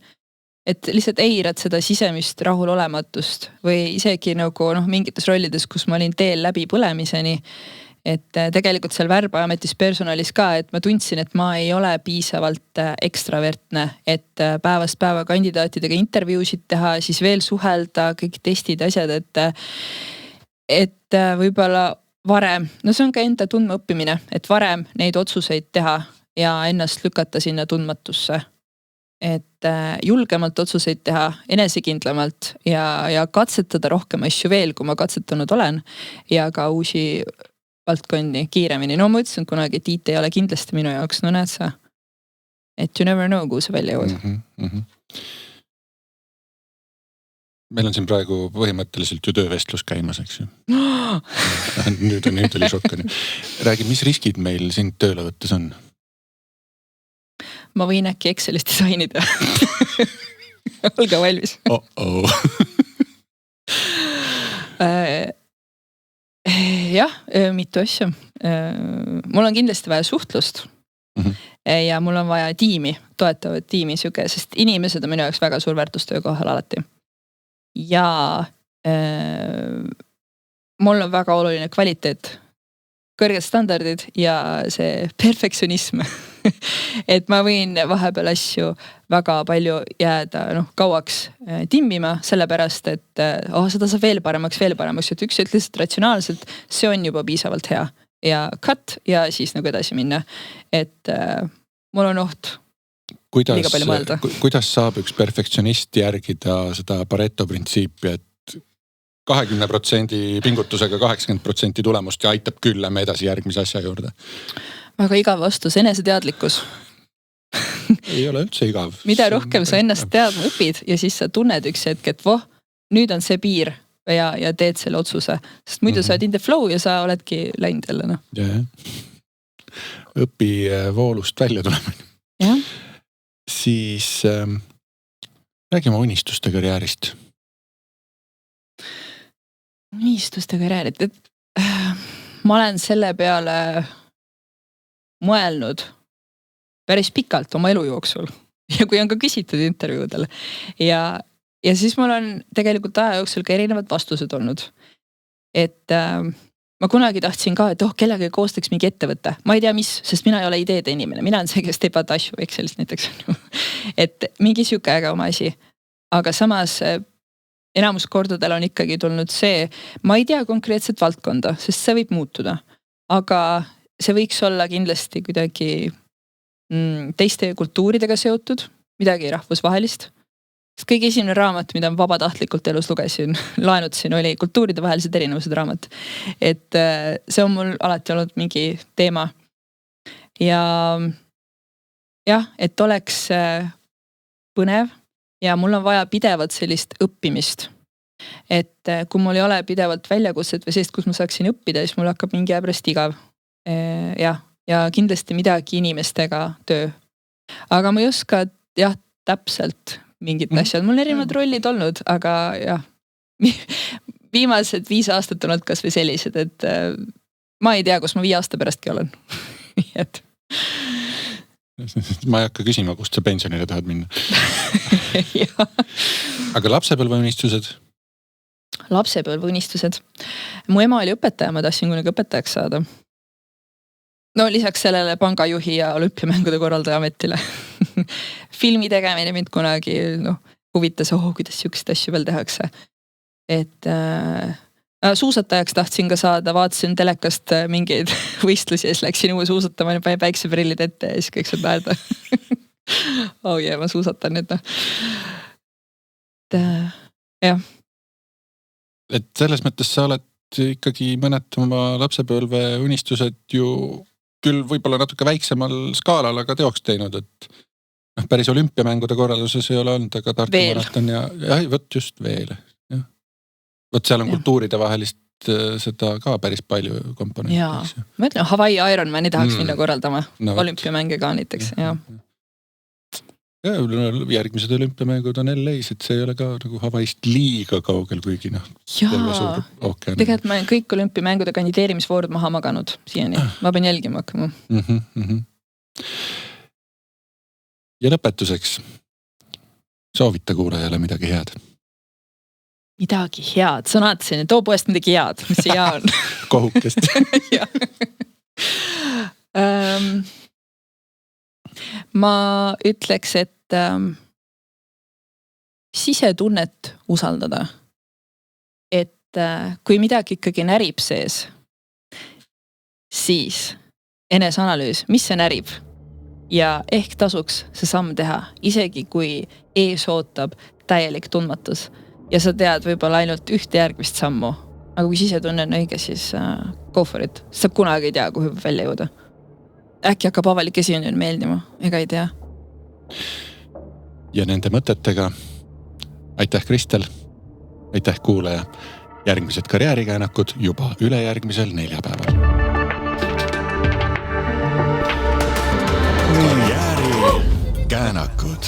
et lihtsalt eirad seda sisemist rahulolematust või isegi nagu mingites rollides, kus ma olin teel läbi põlemiseni, et tegelikult seal Värbajametis personalis ka, et ma tundsin, et ma ei ole piisavalt ekstravertne, et päevast päeva kandidaatidega intervjuusid teha, siis veel suhelda, kõik testid, asjad, et võib-olla varem, see on ka enda tundma õppimine, et varem neid otsuseid teha ja ennast lükata sinna tundmatusse. Et julgemalt otsuseid teha, enesekindlamalt ja katsetada rohkem asju veel, kui ma katsetanud olen ja ka uusi valdkondi kiiremini. No ma ütlesin kunagi, et IT ei ole kindlasti minu jaoks, näed sa. Et you never know, kuhu sa välja jõud. Meil on siin praegu põhimõtteliselt ju töövestlus käimas, eks ju. Nüüd oli šokk. Räägi, mis riskid meil sind tööle võttes on? Ma võin äkki Excelis disainida. Olge valmis. Jah, mitu asja. Mul on kindlasti vaja suhtlust ja mul on vaja tiimi, toetavat tiimi, sest inimesed on minu jaoks väga suur väärtus töökohal alati. Ja mul on väga oluline kvaliteet, kõrged standardid ja see perfektsionism. Et ma võin vahepeal asju väga palju jääda kauaks timmima, sellepärast, et seda saab veel paremaks, et üks lihtsalt ratsionaalselt, see on juba piisavalt hea ja cut ja siis edasi minna. Et mul on oht. Kuidas saab üks perfektsionist järgida seda Pareto printsiipi, et 20% pingutusega 80% tulemust ja aitab küll, lähme edasi järgmise asja juurde? Väga igav vastus, eneseteadlikkus. Ei ole üldse igav. Mida rohkem sa ennast teadma õpid ja siis sa tunned üks hetk, et nüüd on see piir ja teed selle otsuse. Sest muidu sa oled in the flow ja sa oledki läinud jälle. Õpi voolust välja tulema. Jah. Siis räägime unistuste karjäärist. Unistuste karjäärid. Ma olen selle peale mõelnud päris pikalt oma elu jooksul. Ja kui on ka küsitud intervjuudel. Ja siis mul on tegelikult aja jooksul ka erinevad vastused olnud. Et ma kunagi tahtsin ka, et kellega koostaks mingi ettevõte. Ma ei tea mis, sest mina ei ole ideede inimene. Mina on see, kes teeb asju Excelis näiteks. Et mingi siuke äge oma asi. Aga samas enamus kordadel on ikkagi tulnud see, ma ei tea konkreetset valdkonda, sest see võib muutuda. Aga see võiks olla kindlasti kuidagi teiste kultuuridega seotud, midagi rahvusvahelist. Kõige esimene raamat, mida vabatahtlikult elus lugesin, laenutasin, oli kultuuride vahelised erinevused raamat. Et see on mul alati olnud mingi teema. Ja jah, et oleks põnev ja mul on vaja pidevalt sellist õppimist. Et kui mul ei ole pidevalt väljakutset või sellist, kus ma saaksin õppida, siis mul hakkab mingi äbrast igav. Ja kindlasti midagi inimestega töö. Aga ma ei oska täpselt mingid asjad. Mul on erinevad rollid olnud, aga jah, viimased 5 aastat on olnud kas või sellised, et ma ei tea, kus ma 5 aasta pärastki olen. Ma ei hakka küsima, kust sa pensionile tahad minna. Aga lapsepõlveunistused? Lapsepõlveunistused. Mu ema oli õpetaja, ma tahtsin kunagi õpetajaks saada. No lisaks sellele pangajuhi ja olümpiamängude korraldaja ametile. Filmi tegemine mind kunagi huvitas, kuidas siukseid asju veel tehakse. Et suusatajaks tahtsin ka saada, vaatasin telekast mingeid võistlusi ja siis läksin uue suusatama ja panin päikseprillid ette ja siis kõik saad naerda. Oh yeah, ma suusatan nüüd jah. Et selles mõttes sa oled ikkagi mõned oma lapsepõlve unistused ju küll võib-olla natuke väiksemal skaalal, aga teoks teinud, et päris olümpiamängude korralduses ei ole olnud, aga Tartu maraton ja võt just veel. Ja. Võt seal on kultuuride vahelist seda ka päris palju komponenti. Jaa, ma ütlen, Hawaii Ironmani tahaks minna korraldama, olümpiamänge ka näiteks, jah. Ja, järgmised olümpiamängud on LA-s, et see ei ole ka nagu Hawaiist liiga kaugel, kuigi jaa, tegelikult ma olen kõik olümpiamängude kandideerimisvoorud maha maganud siiani. Ma pean jälgima hakkama. Ja lõpetuseks, soovita kuulajale midagi head. Midagi head, sa naatasin, too poest midagi head, mis see hea on. Kohukest. Ma ütleks, et sisetunnet usaldada. Et kui midagi ikkagi närib sees, siis eneseanalüüs, mis see närib? Ja ehk tasuks see samm teha, isegi kui ees ootab täielik tundmatus. Ja sa tead võib-olla ainult ühte järgmist sammu. Aga kui sisetunne on õige, siis go for it. Sa kunagi ei tea, kuhu välja jõuda. Äkki hakkab avalik esinemine meeldima, ega ei tea. Ja nende mõtetega aitäh Kristel, aitäh kuulaja. Järgmised karjäärikäänakud juba ülejärgmisel neljapäeval. Karjäärikäänakud.